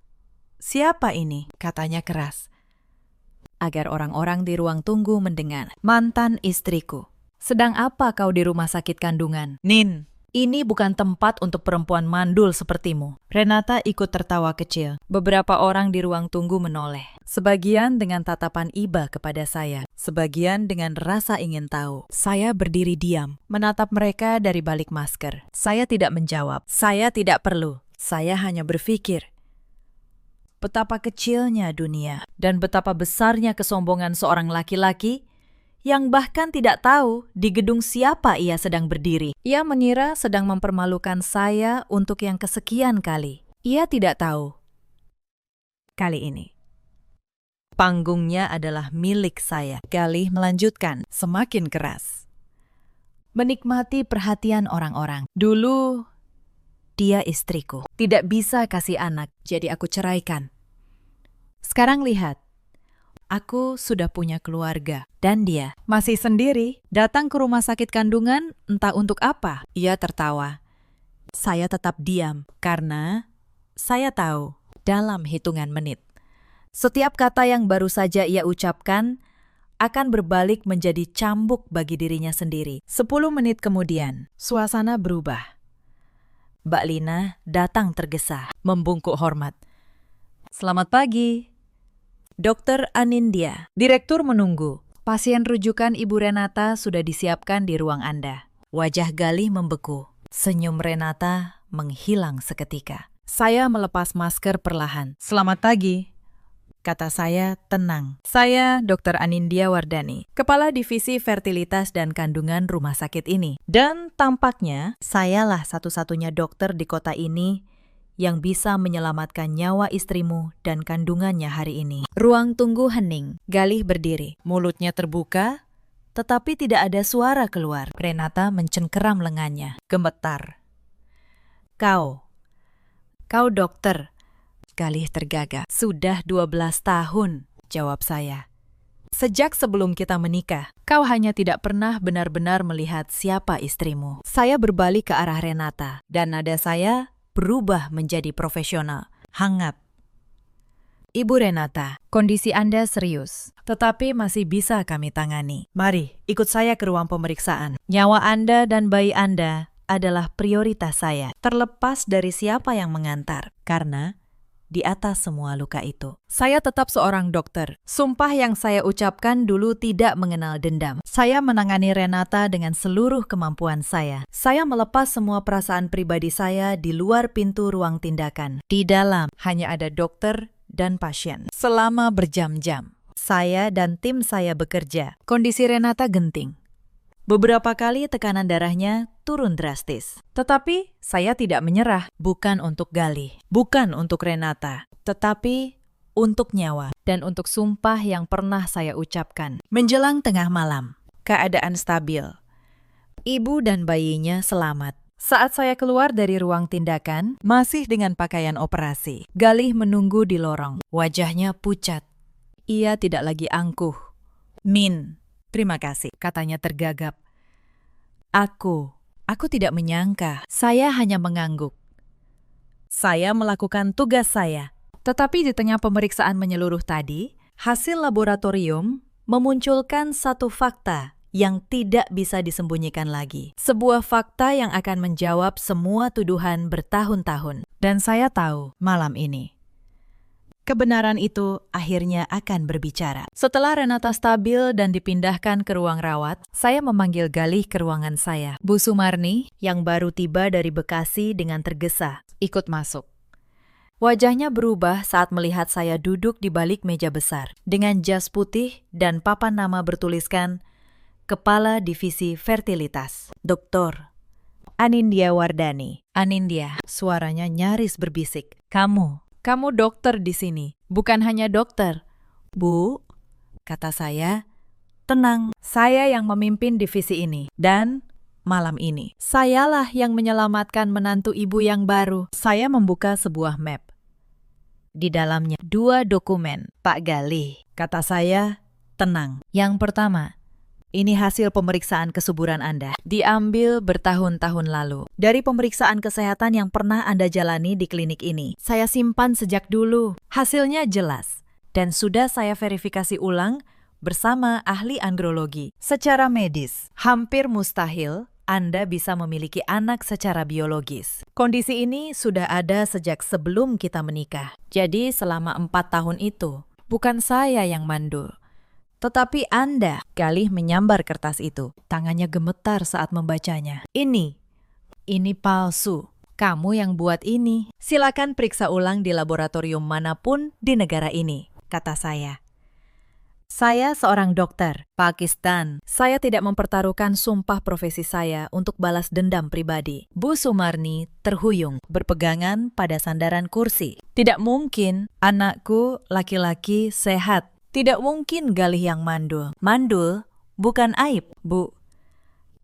siapa ini? Katanya keras. Agar orang-orang di ruang tunggu mendengar. Mantan istriku. Sedang apa kau di rumah sakit kandungan? Nin. Ini bukan tempat untuk perempuan mandul sepertimu. Renata ikut tertawa kecil. Beberapa orang di ruang tunggu menoleh. Sebagian dengan tatapan iba kepada saya. Sebagian dengan rasa ingin tahu. Saya berdiri diam, menatap mereka dari balik masker. Saya tidak menjawab. Saya tidak perlu. Saya hanya berpikir. Betapa kecilnya dunia. Dan betapa besarnya kesombongan seorang laki-laki yang bahkan tidak tahu di gedung siapa ia sedang berdiri. Ia mengira sedang mempermalukan saya untuk yang kesekian kali. Ia tidak tahu. Kali ini, Panggungnya adalah milik saya. Galih melanjutkan, semakin keras. Menikmati perhatian orang-orang. Dulu, dia istriku. Tidak bisa kasih anak, jadi aku ceraikan. Sekarang lihat, aku sudah punya keluarga. Dan dia masih sendiri, datang ke rumah sakit kandungan, entah untuk apa. Ia tertawa. Saya tetap diam, karena saya tahu dalam hitungan menit. Setiap kata yang baru saja ia ucapkan akan berbalik menjadi cambuk bagi dirinya sendiri. 10 menit kemudian, suasana berubah. Mbak Lina datang tergesa, membungkuk hormat. Selamat pagi. Dokter Anindya, direktur menunggu. Pasien rujukan Ibu Renata sudah disiapkan di ruang Anda. Wajah Galih membeku. Senyum Renata menghilang seketika. Saya melepas masker perlahan. Selamat pagi, kata saya tenang. Saya Dr. Anindya Wardani, Kepala Divisi Fertilitas dan Kandungan rumah sakit ini. Dan tampaknya sayalah satu-satunya dokter di kota ini yang bisa menyelamatkan nyawa istrimu dan kandungannya hari ini. Ruang tunggu hening. Galih berdiri. Mulutnya terbuka, tetapi tidak ada suara keluar. Renata mencengkeram lengannya. Gemetar. Kau dokter. Galih tergagap. Sudah 12 tahun, jawab saya. Sejak sebelum kita menikah, kau hanya tidak pernah benar-benar melihat siapa istrimu. Saya berbalik ke arah Renata, dan nada saya berubah menjadi profesional, hangat. Ibu Renata, kondisi Anda serius, tetapi masih bisa kami tangani. Mari, ikut saya ke ruang pemeriksaan. Nyawa Anda dan bayi Anda adalah prioritas saya, terlepas dari siapa yang mengantar, karena di atas semua luka itu, saya tetap seorang dokter. Sumpah yang saya ucapkan dulu tidak mengenal dendam. Saya menangani Renata dengan seluruh kemampuan saya. Saya melepas semua perasaan pribadi saya di luar pintu ruang tindakan. Di dalam hanya ada dokter dan pasien. Selama berjam-jam, saya dan tim saya bekerja. Kondisi Renata genting. Beberapa kali tekanan darahnya turun drastis. Tetapi saya tidak menyerah, bukan untuk Galih, bukan untuk Renata, tetapi untuk nyawa dan untuk sumpah yang pernah saya ucapkan. Menjelang tengah malam, keadaan stabil. Ibu dan bayinya selamat. Saat saya keluar dari ruang tindakan, masih dengan pakaian operasi, Galih menunggu di lorong. Wajahnya pucat. Ia tidak lagi angkuh. Min, terima kasih, katanya tergagap. Aku tidak menyangka. Saya hanya mengangguk. Saya melakukan tugas saya. Tetapi di tengah pemeriksaan menyeluruh tadi, hasil laboratorium memunculkan satu fakta yang tidak bisa disembunyikan lagi. Sebuah fakta yang akan menjawab semua tuduhan bertahun-tahun. Dan saya tahu malam ini kebenaran itu akhirnya akan berbicara. Setelah Renata stabil dan dipindahkan ke ruang rawat, saya memanggil Galih ke ruangan saya. Bu Sumarni, yang baru tiba dari Bekasi dengan tergesa, ikut masuk. Wajahnya berubah saat melihat saya duduk di balik meja besar, dengan jas putih dan papan nama bertuliskan Kepala Divisi Fertilitas, Dr. Anindya Wardani. Anindya, suaranya nyaris berbisik. Kamu dokter di sini, bukan hanya dokter. Bu, kata saya, tenang, saya yang memimpin divisi ini. Dan malam ini, sayalah yang menyelamatkan menantu ibu yang baru. Saya membuka sebuah map. Di dalamnya 2 dokumen. Pak Galih, kata saya, tenang. Yang pertama, ini hasil pemeriksaan kesuburan Anda. Diambil bertahun-tahun lalu. Dari pemeriksaan kesehatan yang pernah Anda jalani di klinik ini. Saya simpan sejak dulu. Hasilnya jelas. Dan sudah saya verifikasi ulang bersama ahli andrologi. Secara medis, hampir mustahil Anda bisa memiliki anak secara biologis. Kondisi ini sudah ada sejak sebelum kita menikah. Jadi selama 4 tahun itu, bukan saya yang mandul. Tetapi Anda, Galih menyambar kertas itu. Tangannya gemetar saat membacanya. Ini palsu. Kamu yang buat ini. Silakan periksa ulang di laboratorium manapun di negara ini, kata saya. Saya seorang dokter, Pakistan. Saya tidak mempertaruhkan sumpah profesi saya untuk balas dendam pribadi. Bu Sumarni terhuyung, berpegangan pada sandaran kursi. Tidak mungkin anakku laki-laki sehat. Tidak mungkin Galih yang mandul. Mandul bukan aib, Bu,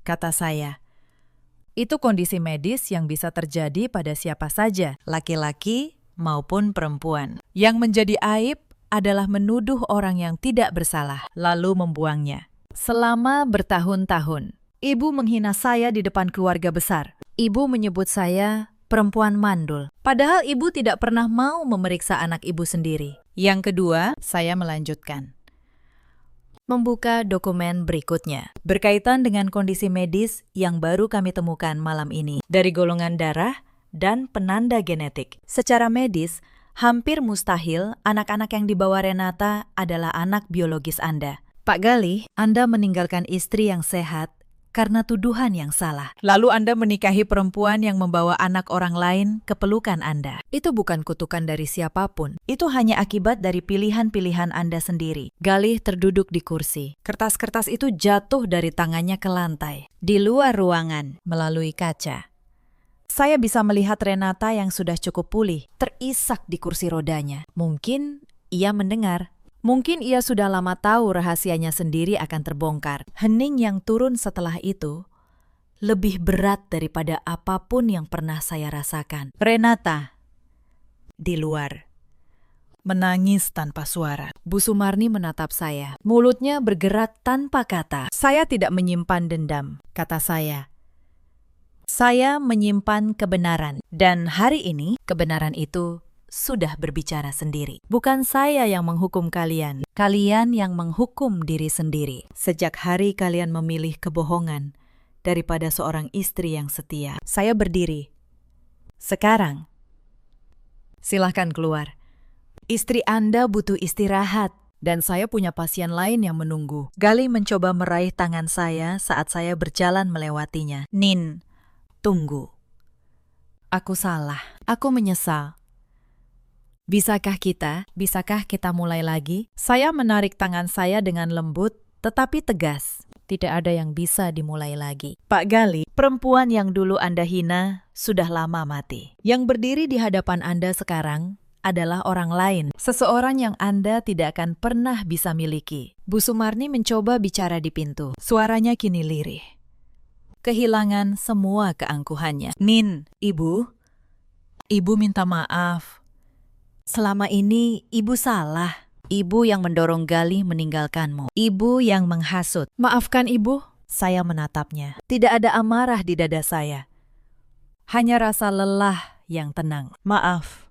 kata saya. Itu kondisi medis yang bisa terjadi pada siapa saja, laki-laki maupun perempuan. Yang menjadi aib adalah menuduh orang yang tidak bersalah, lalu membuangnya. Selama bertahun-tahun, ibu menghina saya di depan keluarga besar. Ibu menyebut saya perempuan mandul, padahal ibu tidak pernah mau memeriksa anak ibu sendiri. Yang kedua, saya melanjutkan. Membuka dokumen berikutnya, berkaitan dengan kondisi medis yang baru kami temukan malam ini, dari golongan darah dan penanda genetik. Secara medis, hampir mustahil anak-anak yang dibawa Renata adalah anak biologis Anda. Pak Galih, Anda meninggalkan istri yang sehat karena tuduhan yang salah. Lalu Anda menikahi perempuan yang membawa anak orang lain ke pelukan Anda. Itu bukan kutukan dari siapapun. Itu hanya akibat dari pilihan-pilihan Anda sendiri. Galih terduduk di kursi. Kertas-kertas itu jatuh dari tangannya ke lantai. Di luar ruangan, melalui kaca, saya bisa melihat Renata yang sudah cukup pulih, terisak di kursi rodanya. Mungkin ia mendengar. Mungkin ia sudah lama tahu rahasianya sendiri akan terbongkar. Hening yang turun setelah itu lebih berat daripada apapun yang pernah saya rasakan. Renata di luar menangis tanpa suara. Bu Sumarni menatap saya. Mulutnya bergerak tanpa kata. Saya tidak menyimpan dendam, kata saya. Saya menyimpan kebenaran. Dan hari ini kebenaran itu sudah berbicara sendiri. Bukan saya yang menghukum kalian. Kalian yang menghukum diri sendiri. Sejak hari kalian memilih kebohongan daripada seorang istri yang setia. Saya berdiri. Sekarang, silahkan keluar. Istri Anda butuh istirahat. Dan saya punya pasien lain yang menunggu. Galih mencoba meraih tangan saya saat saya berjalan melewatinya. Nin, tunggu. Aku salah. Aku menyesal. Bisakah kita mulai lagi? Saya menarik tangan saya dengan lembut, tetapi tegas. Tidak ada yang bisa dimulai lagi. Pak Galih, perempuan yang dulu Anda hina sudah lama mati. Yang berdiri di hadapan Anda sekarang adalah orang lain. Seseorang yang Anda tidak akan pernah bisa miliki. Bu Sumarni mencoba bicara di pintu. Suaranya kini lirih. Kehilangan semua keangkuhannya. Nin, Ibu minta maaf. Selama ini ibu salah. Ibu yang mendorong Galih meninggalkanmu. Ibu yang menghasut. Maafkan ibu. Saya menatapnya. Tidak ada amarah di dada saya. Hanya rasa lelah yang tenang. Maaf.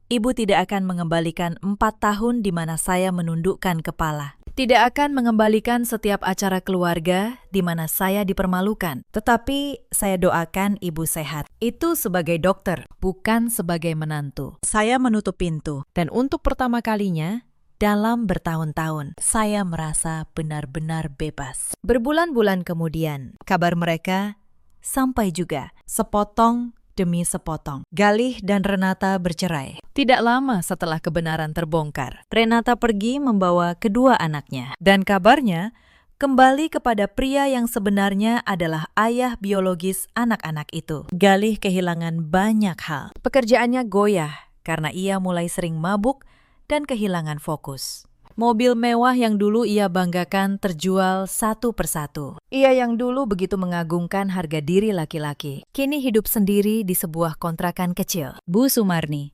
Ibu tidak akan mengembalikan 4 tahun di mana saya menundukkan kepala. Tidak akan mengembalikan setiap acara keluarga di mana saya dipermalukan. Tetapi saya doakan ibu sehat. Itu sebagai dokter, bukan sebagai menantu. Saya menutup pintu. Dan untuk pertama kalinya, dalam bertahun-tahun, saya merasa benar-benar bebas. Berbulan-bulan kemudian, kabar mereka sampai juga. Sepotong demi sepotong. Galih dan Renata bercerai. Tidak lama setelah kebenaran terbongkar, Renata pergi membawa kedua anaknya. Dan kabarnya kembali kepada pria yang sebenarnya adalah ayah biologis anak-anak itu. Galih kehilangan banyak hal. Pekerjaannya goyah karena ia mulai sering mabuk dan kehilangan fokus. Mobil mewah yang dulu ia banggakan terjual satu persatu. Ia yang dulu begitu mengagungkan harga diri laki-laki, kini hidup sendiri di sebuah kontrakan kecil. Bu Sumarni,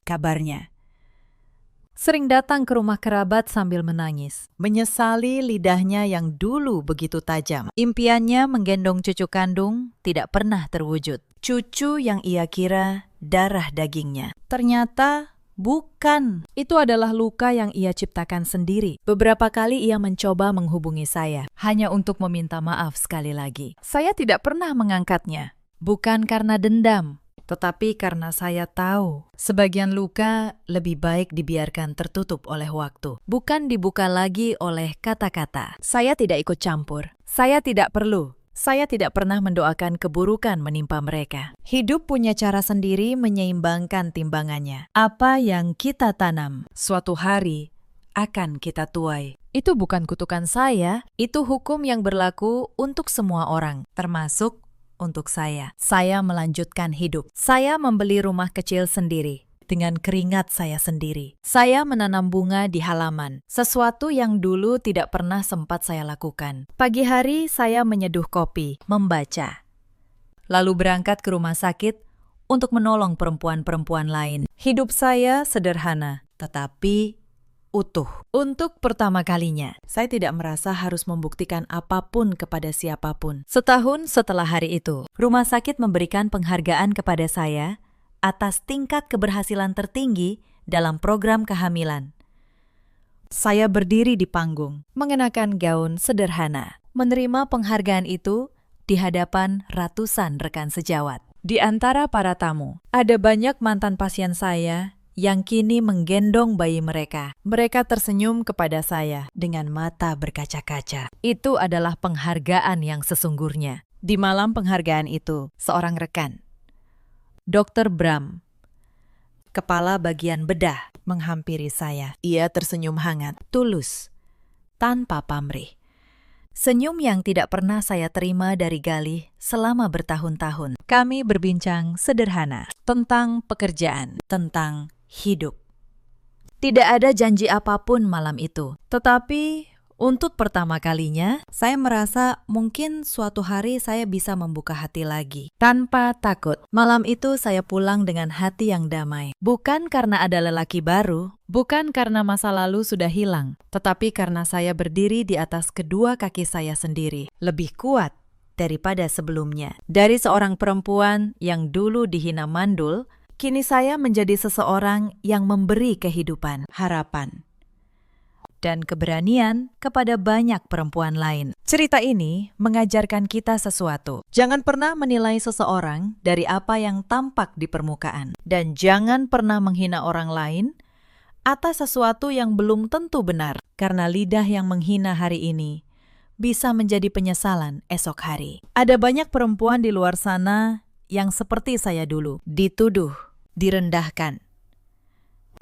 kabarnya, sering datang ke rumah kerabat sambil menangis, menyesali lidahnya yang dulu begitu tajam. Impiannya menggendong cucu kandung tidak pernah terwujud. Cucu yang ia kira darah dagingnya. Ternyata bukan. Itu adalah luka yang ia ciptakan sendiri. Beberapa kali ia mencoba menghubungi saya, hanya untuk meminta maaf sekali lagi. Saya tidak pernah mengangkatnya. Bukan karena dendam, tetapi karena saya tahu sebagian luka lebih baik dibiarkan tertutup oleh waktu, bukan dibuka lagi oleh kata-kata. Saya tidak ikut campur. Saya tidak perlu. Saya tidak pernah mendoakan keburukan menimpa mereka. Hidup punya cara sendiri menyeimbangkan timbangannya. Apa yang kita tanam, suatu hari akan kita tuai. Itu bukan kutukan saya, itu hukum yang berlaku untuk semua orang, termasuk untuk saya. Saya melanjutkan hidup. Saya membeli rumah kecil sendiri. dengan keringat saya sendiri. Saya menanam bunga di halaman, sesuatu yang dulu tidak pernah sempat saya lakukan. Pagi hari saya menyeduh kopi, membaca, lalu berangkat ke rumah sakit untuk menolong perempuan-perempuan lain. Hidup saya sederhana, tetapi utuh. Untuk pertama kalinya, saya tidak merasa harus membuktikan apapun kepada siapapun. Setahun setelah hari itu, rumah sakit memberikan penghargaan kepada saya atas tingkat keberhasilan tertinggi dalam program kehamilan. Saya berdiri di panggung, mengenakan gaun sederhana, menerima penghargaan itu di hadapan ratusan rekan sejawat. Di antara para tamu, ada banyak mantan pasien saya yang kini menggendong bayi mereka. Mereka tersenyum kepada saya dengan mata berkaca-kaca. Itu adalah penghargaan yang sesungguhnya. Di malam penghargaan itu, seorang rekan, Dr. Bram, kepala bagian bedah, menghampiri saya. Ia tersenyum hangat, tulus, tanpa pamrih. Senyum yang tidak pernah saya terima dari Galih selama bertahun-tahun. Kami berbincang sederhana tentang pekerjaan, tentang hidup. Tidak ada janji apapun malam itu, tetapi untuk pertama kalinya, saya merasa mungkin suatu hari saya bisa membuka hati lagi, tanpa takut. Malam itu saya pulang dengan hati yang damai. Bukan karena ada lelaki baru, bukan karena masa lalu sudah hilang, tetapi karena saya berdiri di atas kedua kaki saya sendiri, lebih kuat daripada sebelumnya. Dari seorang perempuan yang dulu dihina mandul, kini saya menjadi seseorang yang memberi kehidupan, harapan, dan keberanian kepada banyak perempuan lain. Cerita ini mengajarkan kita sesuatu. Jangan pernah menilai seseorang dari apa yang tampak di permukaan. Dan jangan pernah menghina orang lain atas sesuatu yang belum tentu benar. Karena lidah yang menghina hari ini bisa menjadi penyesalan esok hari. Ada banyak perempuan di luar sana yang seperti saya dulu. Dituduh, direndahkan,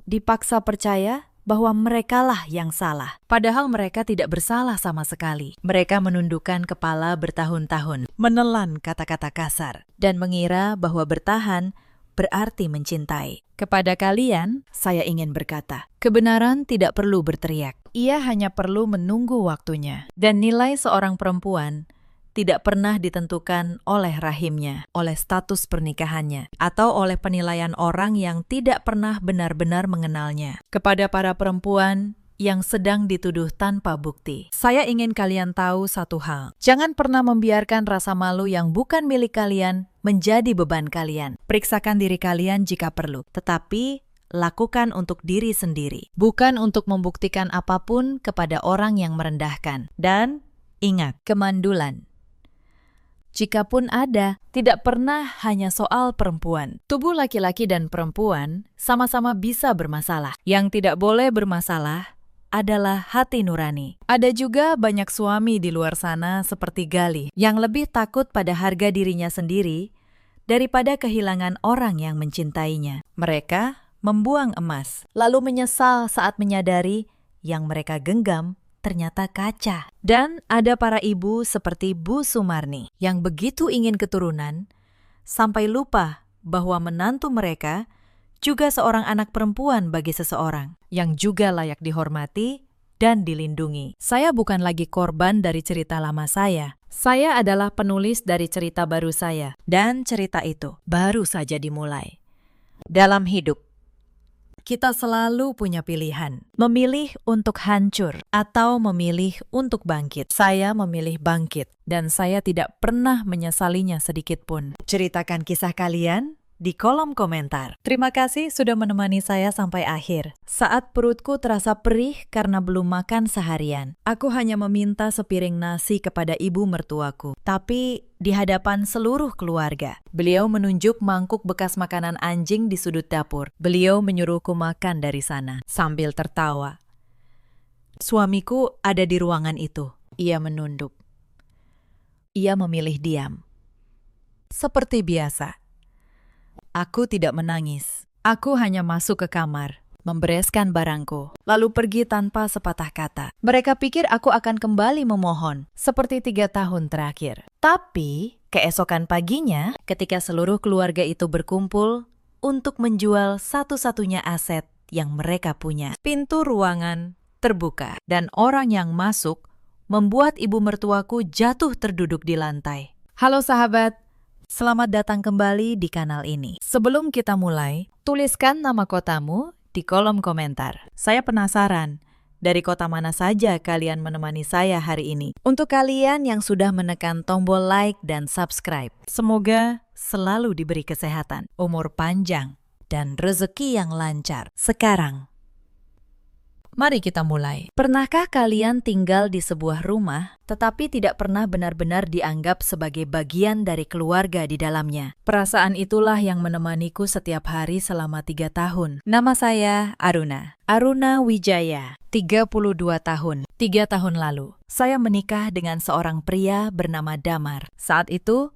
dipaksa percaya bahwa merekalah yang salah. Padahal mereka tidak bersalah sama sekali. Mereka menundukkan kepala bertahun-tahun, menelan kata-kata kasar, dan mengira bahwa bertahan berarti mencintai. Kepada kalian, saya ingin berkata, kebenaran tidak perlu berteriak. Ia hanya perlu menunggu waktunya. Dan nilai seorang perempuan tidak pernah ditentukan oleh rahimnya, oleh status pernikahannya, atau oleh penilaian orang yang tidak pernah benar-benar mengenalnya. Kepada para perempuan yang sedang dituduh tanpa bukti, saya ingin kalian tahu satu hal. Jangan pernah membiarkan rasa malu yang bukan milik kalian menjadi beban kalian. Periksakan diri kalian jika perlu, tetapi lakukan untuk diri sendiri, bukan untuk membuktikan apapun kepada orang yang merendahkan. Dan ingat, kemandulan, jikapun ada, tidak pernah hanya soal perempuan. Tubuh laki-laki dan perempuan sama-sama bisa bermasalah. Yang tidak boleh bermasalah adalah hati nurani. Ada juga banyak suami di luar sana seperti Galih yang lebih takut pada harga dirinya sendiri daripada kehilangan orang yang mencintainya. Mereka membuang emas, lalu menyesal saat menyadari yang mereka genggam ternyata kaca. Dan ada para ibu seperti Bu Sumarni yang begitu ingin keturunan sampai lupa bahwa menantu mereka juga seorang anak perempuan bagi seseorang yang juga layak dihormati dan dilindungi. Saya bukan lagi korban dari cerita lama saya. Saya adalah penulis dari cerita baru saya. Dan cerita itu baru saja dimulai. Dalam hidup, kita selalu punya pilihan. Memilih untuk hancur atau memilih untuk bangkit. Saya memilih bangkit dan saya tidak pernah menyesalinya sedikit pun. Ceritakan kisah kalian di kolom komentar. Terima kasih sudah menemani saya sampai akhir. Saat perutku terasa perih karena belum makan seharian, aku hanya meminta sepiring nasi kepada ibu mertuaku. Tapi di hadapan seluruh keluarga, beliau menunjuk mangkuk bekas makanan anjing di sudut dapur. Beliau menyuruhku makan dari sana sambil tertawa. Suamiku ada di ruangan itu. Ia menunduk. Ia memilih diam. Seperti biasa. Aku tidak menangis. Aku hanya masuk ke kamar, membereskan barangku, lalu pergi tanpa sepatah kata. Mereka pikir aku akan kembali memohon, seperti 3 tahun terakhir. Tapi, keesokan paginya, ketika seluruh keluarga itu berkumpul, untuk menjual satu-satunya aset yang mereka punya. Pintu ruangan terbuka dan orang yang masuk membuat ibu mertuaku jatuh terduduk di lantai. Halo sahabat, selamat datang kembali di kanal ini. Sebelum kita mulai, tuliskan nama kotamu di kolom komentar. Saya penasaran, dari kota mana saja kalian menemani saya hari ini? Untuk kalian yang sudah menekan tombol like dan subscribe, semoga selalu diberi kesehatan, umur panjang, dan rezeki yang lancar. Sekarang, mari kita mulai. Pernahkah kalian tinggal di sebuah rumah, tetapi tidak pernah benar-benar dianggap sebagai bagian dari keluarga di dalamnya? Perasaan itulah yang menemaniku setiap hari selama 3 tahun. Nama saya Aruna Wijaya, 32 tahun. 3 tahun lalu, saya menikah dengan seorang pria bernama Damar. Saat itu,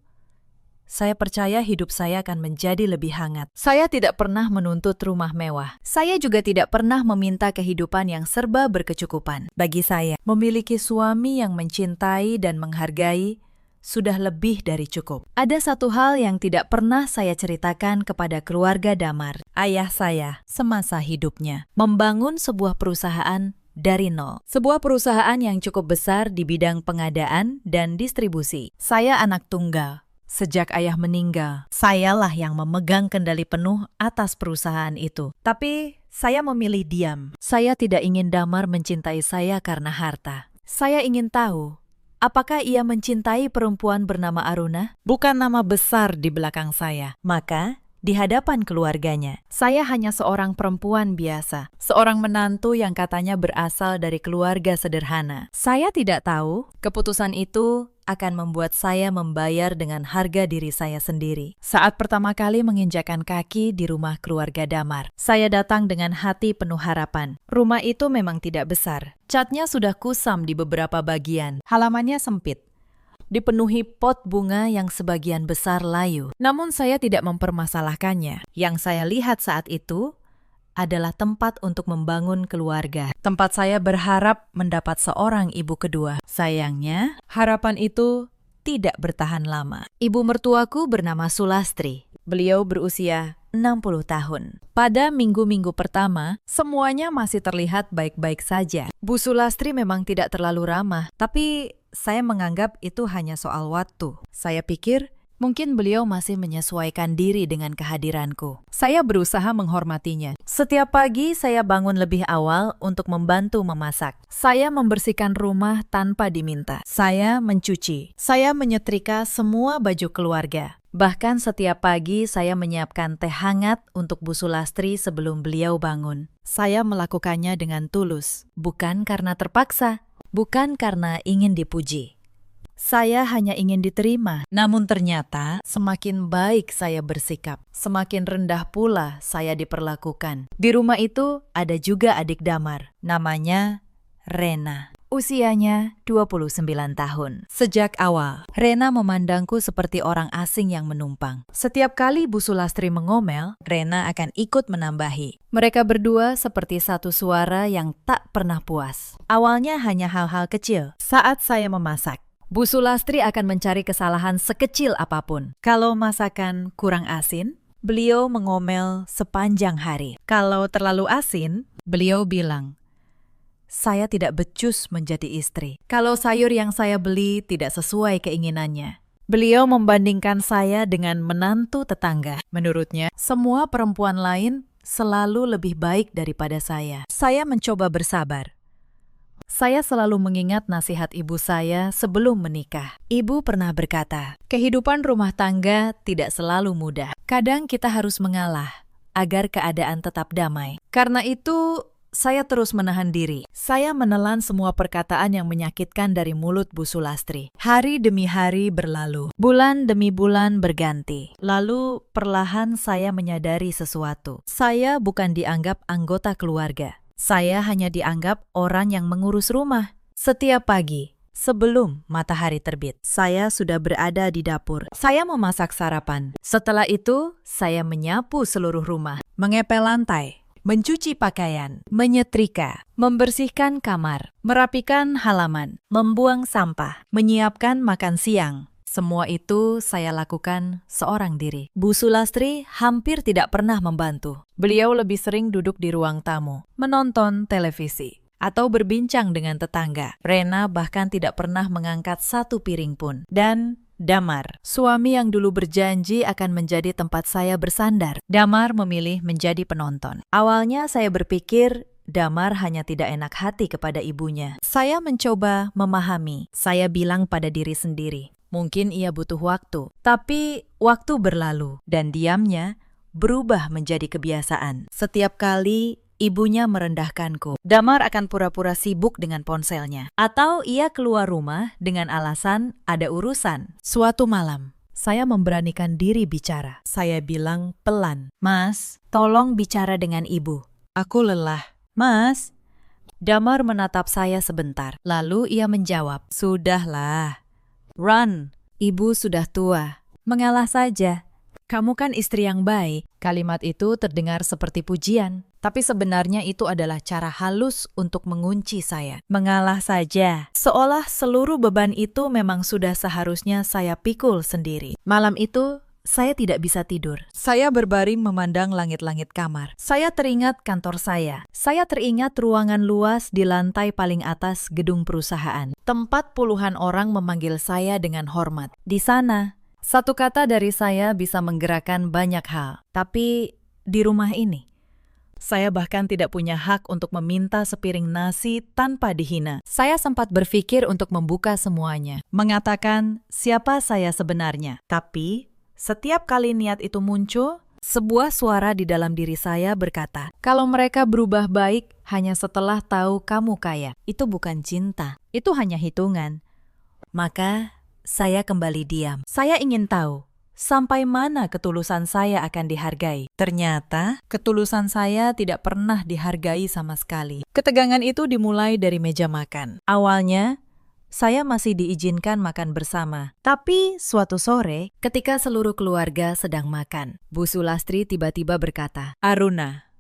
saya percaya hidup saya akan menjadi lebih hangat. Saya tidak pernah menuntut rumah mewah. Saya juga tidak pernah meminta kehidupan yang serba berkecukupan. Bagi saya, memiliki suami yang mencintai dan menghargai sudah lebih dari cukup. Ada satu hal yang tidak pernah saya ceritakan kepada keluarga Damar, ayah saya, semasa hidupnya. Membangun sebuah perusahaan dari nol. Sebuah perusahaan yang cukup besar di bidang pengadaan dan distribusi. Saya anak tunggal. Sejak ayah meninggal, sayalah yang memegang kendali penuh atas perusahaan itu. Tapi saya memilih diam. Saya tidak ingin Damar mencintai saya karena harta. Saya ingin tahu, apakah ia mencintai perempuan bernama Aruna? Bukan nama besar di belakang saya. Maka, di hadapan keluarganya, saya hanya seorang perempuan biasa. Seorang menantu yang katanya berasal dari keluarga sederhana. Saya tidak tahu, keputusan itu akan membuat saya membayar dengan harga diri saya sendiri. Saat pertama kali menginjakan kaki di rumah keluarga Damar, saya datang dengan hati penuh harapan. Rumah itu memang tidak besar. Catnya sudah kusam di beberapa bagian. Halamannya sempit, dipenuhi pot bunga yang sebagian besar layu. Namun saya tidak mempermasalahkannya. Yang saya lihat saat itu adalah tempat untuk membangun keluarga. Tempat saya berharap mendapat seorang ibu kedua. Sayangnya, harapan itu tidak bertahan lama. Ibu mertuaku bernama Sulastri. Beliau berusia 60 tahun. Pada minggu-minggu pertama, semuanya masih terlihat baik-baik saja. Bu Sulastri memang tidak terlalu ramah, tapi saya menganggap itu hanya soal waktu. Saya pikir, mungkin beliau masih menyesuaikan diri dengan kehadiranku. Saya berusaha menghormatinya. Setiap pagi saya bangun lebih awal untuk membantu memasak. Saya membersihkan rumah tanpa diminta. Saya mencuci. Saya menyetrika semua baju keluarga. Bahkan setiap pagi saya menyiapkan teh hangat untuk Bu Sulastri sebelum beliau bangun. Saya melakukannya dengan tulus, bukan karena terpaksa, bukan karena ingin dipuji. Saya hanya ingin diterima. Namun ternyata semakin baik saya bersikap, semakin rendah pula saya diperlakukan. Di rumah itu ada juga adik Damar, namanya Rena. Usianya 29 tahun. Sejak awal, Rena memandangku seperti orang asing yang menumpang. Setiap kali Bu Sulastri mengomel, Rena akan ikut menambahi. Mereka berdua seperti satu suara yang tak pernah puas. Awalnya hanya hal-hal kecil. Saat saya memasak, Bu Sulastri akan mencari kesalahan sekecil apapun. Kalau masakan kurang asin, beliau mengomel sepanjang hari. Kalau terlalu asin, beliau bilang, saya tidak becus menjadi istri. Kalau sayur yang saya beli tidak sesuai keinginannya, beliau membandingkan saya dengan menantu tetangga. Menurutnya, semua perempuan lain selalu lebih baik daripada saya. Saya mencoba bersabar. Saya selalu mengingat nasihat ibu saya sebelum menikah. Ibu pernah berkata, kehidupan rumah tangga tidak selalu mudah. Kadang kita harus mengalah agar keadaan tetap damai. Karena itu, saya terus menahan diri. Saya menelan semua perkataan yang menyakitkan dari mulut Bu Sulastri. Hari demi hari berlalu. Bulan demi bulan berganti. Lalu perlahan saya menyadari sesuatu. Saya bukan dianggap anggota keluarga. Saya hanya dianggap orang yang mengurus rumah. Setiap pagi, sebelum matahari terbit, saya sudah berada di dapur. Saya memasak sarapan. Setelah itu, saya menyapu seluruh rumah, mengepel lantai, mencuci pakaian, menyetrika, membersihkan kamar, merapikan halaman, membuang sampah, menyiapkan makan siang. Semua itu saya lakukan seorang diri. Bu Sulastri hampir tidak pernah membantu. Beliau lebih sering duduk di ruang tamu, menonton televisi, atau berbincang dengan tetangga. Rena bahkan tidak pernah mengangkat satu piring pun. Dan Damar, suami yang dulu berjanji akan menjadi tempat saya bersandar. Damar memilih menjadi penonton. Awalnya saya berpikir Damar hanya tidak enak hati kepada ibunya. Saya mencoba memahami. Saya bilang pada diri sendiri, mungkin ia butuh waktu. Tapi waktu berlalu dan diamnya berubah menjadi kebiasaan. Setiap kali ibunya merendahkanku, Damar akan pura-pura sibuk dengan ponselnya. Atau ia keluar rumah dengan alasan ada urusan. Suatu malam, saya memberanikan diri bicara. Saya bilang pelan, "Mas, tolong bicara dengan ibu. Aku lelah." "Mas?" Damar menatap saya sebentar. Lalu ia menjawab, "Sudahlah. Run, ibu sudah tua. Mengalah saja. Kamu kan istri yang baik." Kalimat itu terdengar seperti pujian, tapi sebenarnya itu adalah cara halus untuk mengunci saya. Mengalah saja. Seolah seluruh beban itu memang sudah seharusnya saya pikul sendiri. Malam itu, saya tidak bisa tidur. Saya berbaring memandang langit-langit kamar. Saya teringat kantor saya. Saya teringat ruangan luas di lantai paling atas gedung perusahaan. Tempat puluhan orang memanggil saya dengan hormat. Di sana, satu kata dari saya bisa menggerakkan banyak hal. Tapi di rumah ini, saya bahkan tidak punya hak untuk meminta sepiring nasi tanpa dihina. Saya sempat berpikir untuk membuka semuanya, mengatakan siapa saya sebenarnya. Tapi setiap kali niat itu muncul, sebuah suara di dalam diri saya berkata, kalau mereka berubah baik hanya setelah tahu kamu kaya, itu bukan cinta, itu hanya hitungan. Maka saya kembali diam. Saya ingin tahu sampai mana ketulusan saya akan dihargai. Ternyata ketulusan saya tidak pernah dihargai sama sekali. Ketegangan itu dimulai dari meja makan. Awalnya, saya masih diizinkan makan bersama. Tapi suatu sore, ketika seluruh keluarga sedang makan, Bu Sulastri tiba-tiba berkata, "Aruna,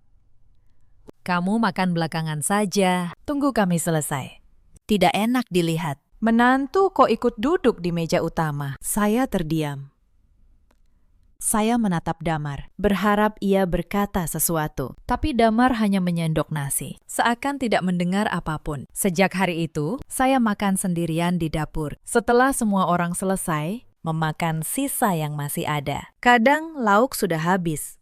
kamu makan belakangan saja. Tunggu kami selesai." Tidak enak dilihat. Menantu kok ikut duduk di meja utama. Saya terdiam. Saya menatap Damar, berharap ia berkata sesuatu. Tapi Damar hanya menyendok nasi, seakan tidak mendengar apapun. Sejak hari itu, saya makan sendirian di dapur. Setelah semua orang selesai, memakan sisa yang masih ada. Kadang lauk sudah habis,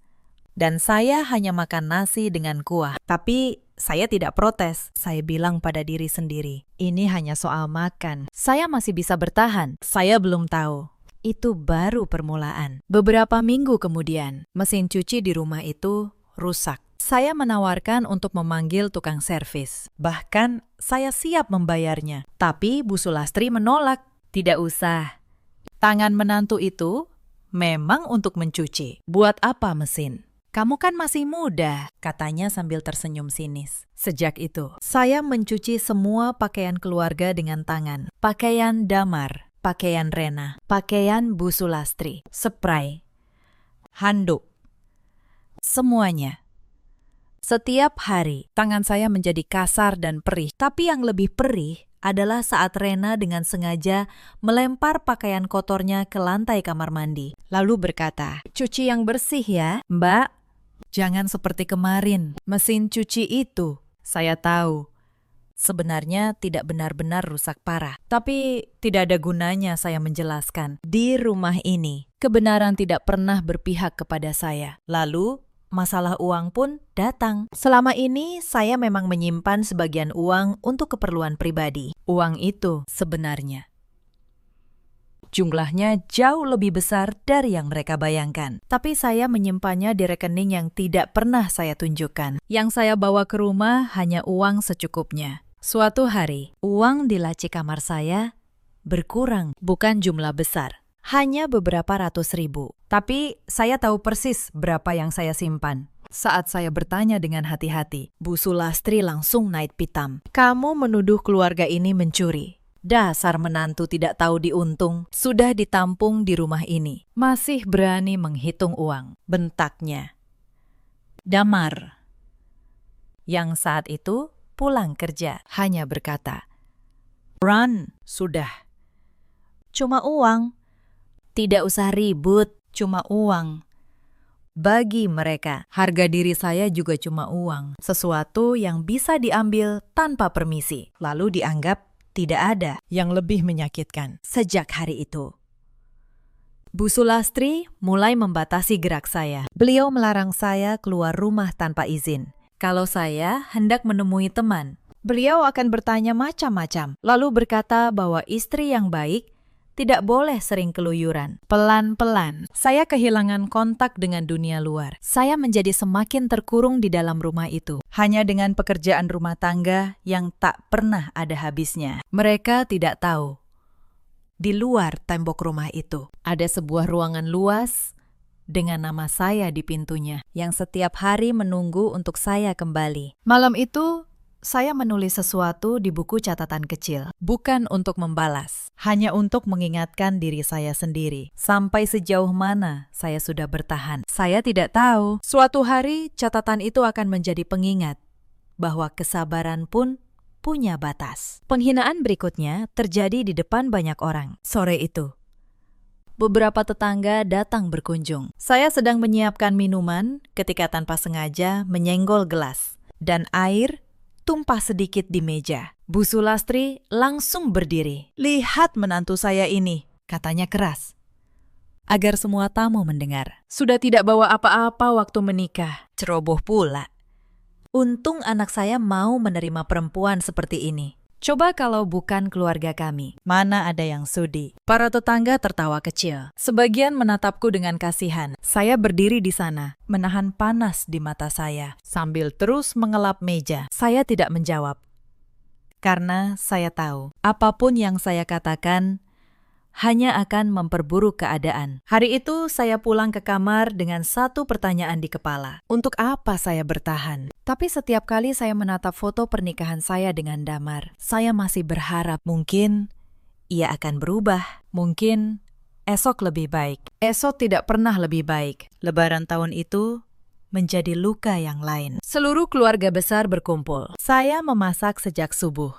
dan saya hanya makan nasi dengan kuah. Tapi saya tidak protes. Saya bilang pada diri sendiri, ini hanya soal makan. Saya masih bisa bertahan. Saya belum tahu. Itu baru permulaan. Beberapa minggu kemudian, mesin cuci di rumah itu rusak. Saya menawarkan untuk memanggil tukang servis. Bahkan saya siap membayarnya. Tapi Bu Sulastri menolak. Tidak usah. Tangan menantu itu memang untuk mencuci. Buat apa mesin? Kamu kan masih muda, katanya sambil tersenyum sinis. Sejak itu, saya mencuci semua pakaian keluarga dengan tangan. Pakaian Damar, pakaian Rena, pakaian Bu Sulastri, spray, handuk, semuanya. Setiap hari, tangan saya menjadi kasar dan perih. Tapi yang lebih perih adalah saat Rena dengan sengaja melempar pakaian kotornya ke lantai kamar mandi. Lalu berkata, "Cuci yang bersih ya, Mbak. Jangan seperti kemarin. Mesin cuci itu, saya tahu, sebenarnya tidak benar-benar rusak parah. Tapi tidak ada gunanya saya menjelaskan. Di rumah ini, kebenaran tidak pernah berpihak kepada saya. Lalu, masalah uang pun datang. Selama ini, saya memang menyimpan sebagian uang untuk keperluan pribadi. Uang itu sebenarnya jumlahnya jauh lebih besar dari yang mereka bayangkan. Tapi saya menyimpannya di rekening yang tidak pernah saya tunjukkan. Yang saya bawa ke rumah hanya uang secukupnya. Suatu hari, uang di laci kamar saya berkurang, bukan jumlah besar. Hanya beberapa ratus ribu. Tapi saya tahu persis berapa yang saya simpan. Saat saya bertanya dengan hati-hati, Bu Sulastri langsung naik pitam. "Kamu menuduh keluarga ini mencuri. Dasar menantu tidak tahu diuntung, sudah ditampung di rumah ini. Masih berani menghitung uang," bentaknya. Damar, yang saat itu pulang kerja, hanya berkata, "Run, sudah. Cuma uang. Tidak usah ribut, cuma uang. Bagi mereka, harga diri saya juga cuma uang, sesuatu yang bisa diambil tanpa permisi, lalu dianggap tidak ada. Yang lebih menyakitkan, Sejak hari itu, Bu Sulastri mulai membatasi gerak saya. Beliau melarang saya keluar rumah tanpa izin. Kalau saya hendak menemui teman, beliau akan bertanya macam-macam, lalu berkata bahwa istri yang baik tidak boleh sering keluyuran. Pelan-pelan, saya kehilangan kontak dengan dunia luar. Saya menjadi semakin terkurung di dalam rumah itu, hanya dengan pekerjaan rumah tangga yang tak pernah ada habisnya. Mereka tidak tahu, di luar tembok rumah itu ada sebuah ruangan luas dengan nama saya di pintunya, yang setiap hari menunggu untuk saya kembali. Malam itu, saya menulis sesuatu di buku catatan kecil, bukan untuk membalas, hanya untuk mengingatkan diri saya sendiri. Sampai sejauh mana saya sudah bertahan, saya tidak tahu. Suatu hari, catatan itu akan menjadi pengingat bahwa kesabaran pun punya batas. Penghinaan berikutnya terjadi di depan banyak orang. Sore itu, beberapa tetangga datang berkunjung. Saya sedang menyiapkan minuman ketika tanpa sengaja menyenggol gelas, dan air tumpah sedikit di meja. Bu Sulastri langsung berdiri. "Lihat menantu saya ini," katanya keras, agar semua tamu mendengar. "Sudah tidak bawa apa-apa waktu menikah." Ceroboh pula. Untung anak saya mau menerima perempuan seperti ini. Coba kalau bukan keluarga kami, mana ada yang sudi. Para tetangga tertawa kecil. Sebagian menatapku dengan kasihan. Saya berdiri di sana, menahan panas di mata saya, sambil terus mengelap meja. Saya tidak menjawab, karena saya tahu, apapun yang saya katakan hanya akan memperburuk keadaan. Hari itu saya pulang ke kamar dengan satu pertanyaan di kepala. Untuk apa saya bertahan? Tapi setiap kali saya menatap foto pernikahan saya dengan Damar, saya masih berharap mungkin ia akan berubah. Mungkin esok lebih baik. Esok tidak pernah lebih baik. Lebaran tahun itu menjadi luka yang lain. Seluruh keluarga besar berkumpul. Saya memasak sejak subuh.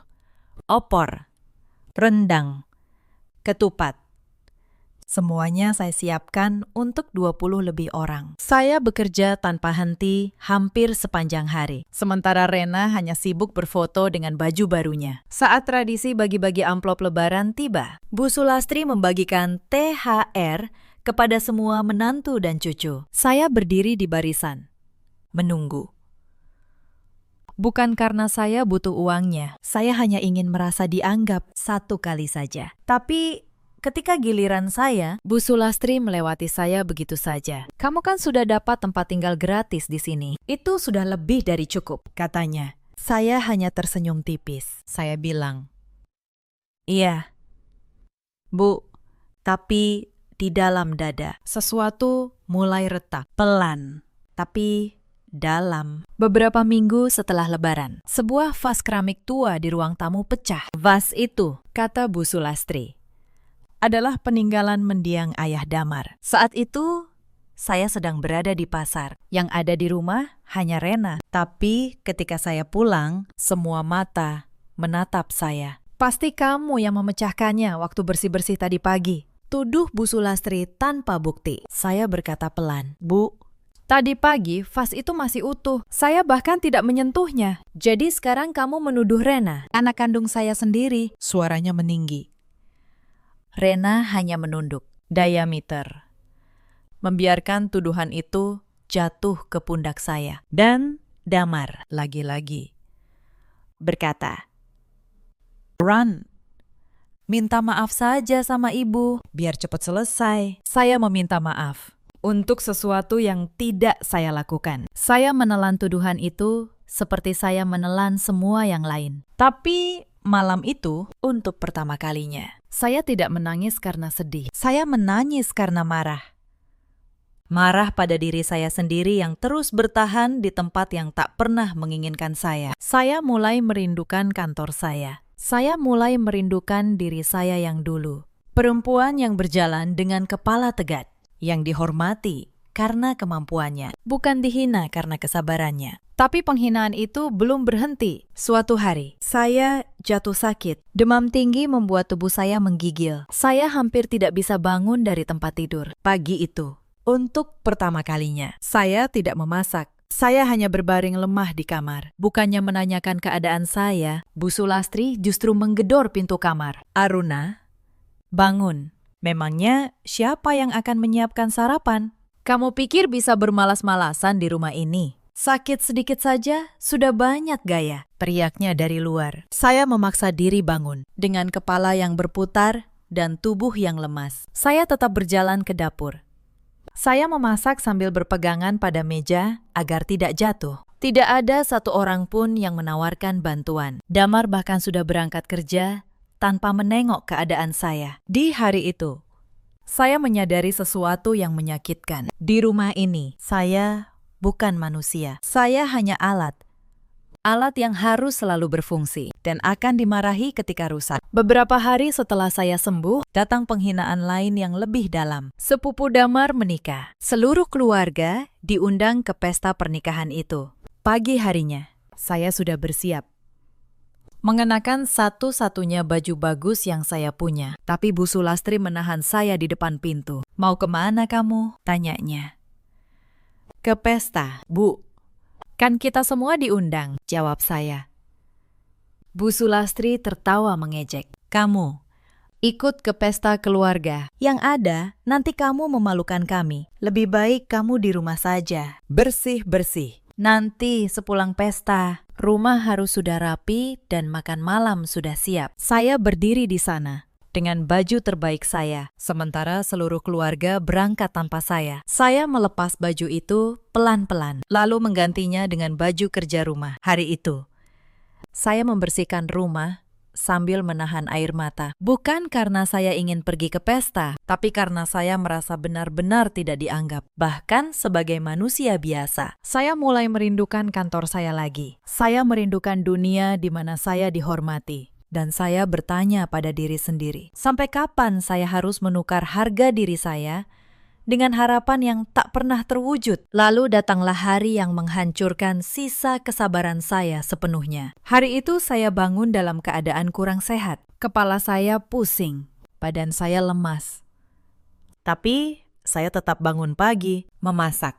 Opor, rendang, ketupat. Semuanya saya siapkan untuk 20 lebih orang. Saya bekerja tanpa henti hampir sepanjang hari. Sementara Rena hanya sibuk berfoto dengan baju barunya. Saat tradisi bagi-bagi amplop lebaran tiba, Bu Sulastri membagikan THR kepada semua menantu dan cucu. Saya berdiri di barisan, menunggu. Bukan karena saya butuh uangnya, saya hanya ingin merasa dianggap satu kali saja. Tapi ketika giliran saya, Bu Sulastri melewati saya begitu saja. "Kamu kan sudah dapat tempat tinggal gratis di sini. Itu sudah lebih dari cukup," katanya. Saya hanya tersenyum tipis. Saya bilang, "Iya, Bu, tapi di dalam dada sesuatu mulai retak, pelan, tapi dalam." Beberapa minggu setelah Lebaran, sebuah vas keramik tua di ruang tamu pecah. Vas itu, kata Bu Sulastri, adalah peninggalan mendiang ayah Damar. Saat itu, saya sedang berada di pasar. Yang ada di rumah hanya Rena. Tapi ketika saya pulang, semua mata menatap saya. "Pasti kamu yang memecahkannya waktu bersih-bersih tadi pagi," tuduh Bu Sulastri tanpa bukti. Saya berkata pelan, "Bu, tadi pagi vas itu masih utuh. Saya bahkan tidak menyentuhnya. Jadi sekarang kamu menuduh Rena, anak kandung saya sendiri." Suaranya meninggi. Rena hanya menunduk, diameter, membiarkan tuduhan itu jatuh ke pundak saya. Dan Damar lagi-lagi berkata, "Run, minta maaf saja sama ibu, biar cepat selesai." Saya meminta maaf untuk sesuatu yang tidak saya lakukan. Saya menelan tuduhan itu seperti saya menelan semua yang lain. Tapi malam itu, untuk pertama kalinya, saya tidak menangis karena sedih. Saya menangis karena marah. Marah pada diri saya sendiri yang terus bertahan di tempat yang tak pernah menginginkan saya. Saya mulai merindukan kantor saya. Saya mulai merindukan diri saya yang dulu. Perempuan yang berjalan dengan kepala tegak, yang dihormati, karena kemampuannya, bukan dihina karena kesabarannya. Tapi penghinaan itu belum berhenti. Suatu hari, saya jatuh sakit. Demam tinggi membuat tubuh saya menggigil. Saya hampir tidak bisa bangun dari tempat tidur. Pagi itu, untuk pertama kalinya, saya tidak memasak. Saya hanya berbaring lemah di kamar. Bukannya menanyakan keadaan saya, Bu Sulastri justru menggedor pintu kamar. "Aruna, bangun. Memangnya siapa yang akan menyiapkan sarapan? Kamu pikir bisa bermalas-malasan di rumah ini? Sakit sedikit saja, sudah banyak gaya," teriaknya dari luar. Saya memaksa diri bangun, dengan kepala yang berputar dan tubuh yang lemas. Saya tetap berjalan ke dapur. Saya memasak sambil berpegangan pada meja agar tidak jatuh. Tidak ada satu orang pun yang menawarkan bantuan. Damar bahkan sudah berangkat kerja tanpa menengok keadaan saya. Di hari itu, saya menyadari sesuatu yang menyakitkan. Di rumah ini, saya bukan manusia. Saya hanya alat. Alat yang harus selalu berfungsi dan akan dimarahi ketika rusak. Beberapa hari setelah saya sembuh, datang penghinaan lain yang lebih dalam. Sepupu Damar menikah. Seluruh keluarga diundang ke pesta pernikahan itu. Pagi harinya, saya sudah bersiap. Mengenakan satu-satunya baju bagus yang saya punya. Tapi Bu Sulastri menahan saya di depan pintu. "Mau kemana kamu?" tanyanya. "Ke pesta, Bu. Kan kita semua diundang," jawab saya. Bu Sulastri tertawa mengejek. "Kamu ikut ke pesta keluarga. Yang ada, nanti kamu memalukan kami. Lebih baik kamu di rumah saja. Bersih-bersih. Nanti sepulang pesta, rumah harus sudah rapi dan makan malam sudah siap." Saya berdiri di sana dengan baju terbaik saya, sementara seluruh keluarga berangkat tanpa saya. Saya melepas baju itu pelan-pelan, lalu menggantinya dengan baju kerja rumah. Hari itu, saya membersihkan rumah sambil menahan air mata. Bukan karena saya ingin pergi ke pesta, tapi karena saya merasa benar-benar tidak dianggap, bahkan sebagai manusia biasa. Saya mulai merindukan kantor saya lagi. Saya merindukan dunia di mana saya dihormati. Dan saya bertanya pada diri sendiri, sampai kapan saya harus menukar harga diri saya dengan harapan yang tak pernah terwujud? Lalu datanglah hari yang menghancurkan sisa kesabaran saya sepenuhnya. Hari itu saya bangun dalam keadaan kurang sehat. Kepala saya pusing, badan saya lemas. Tapi saya tetap bangun pagi, memasak,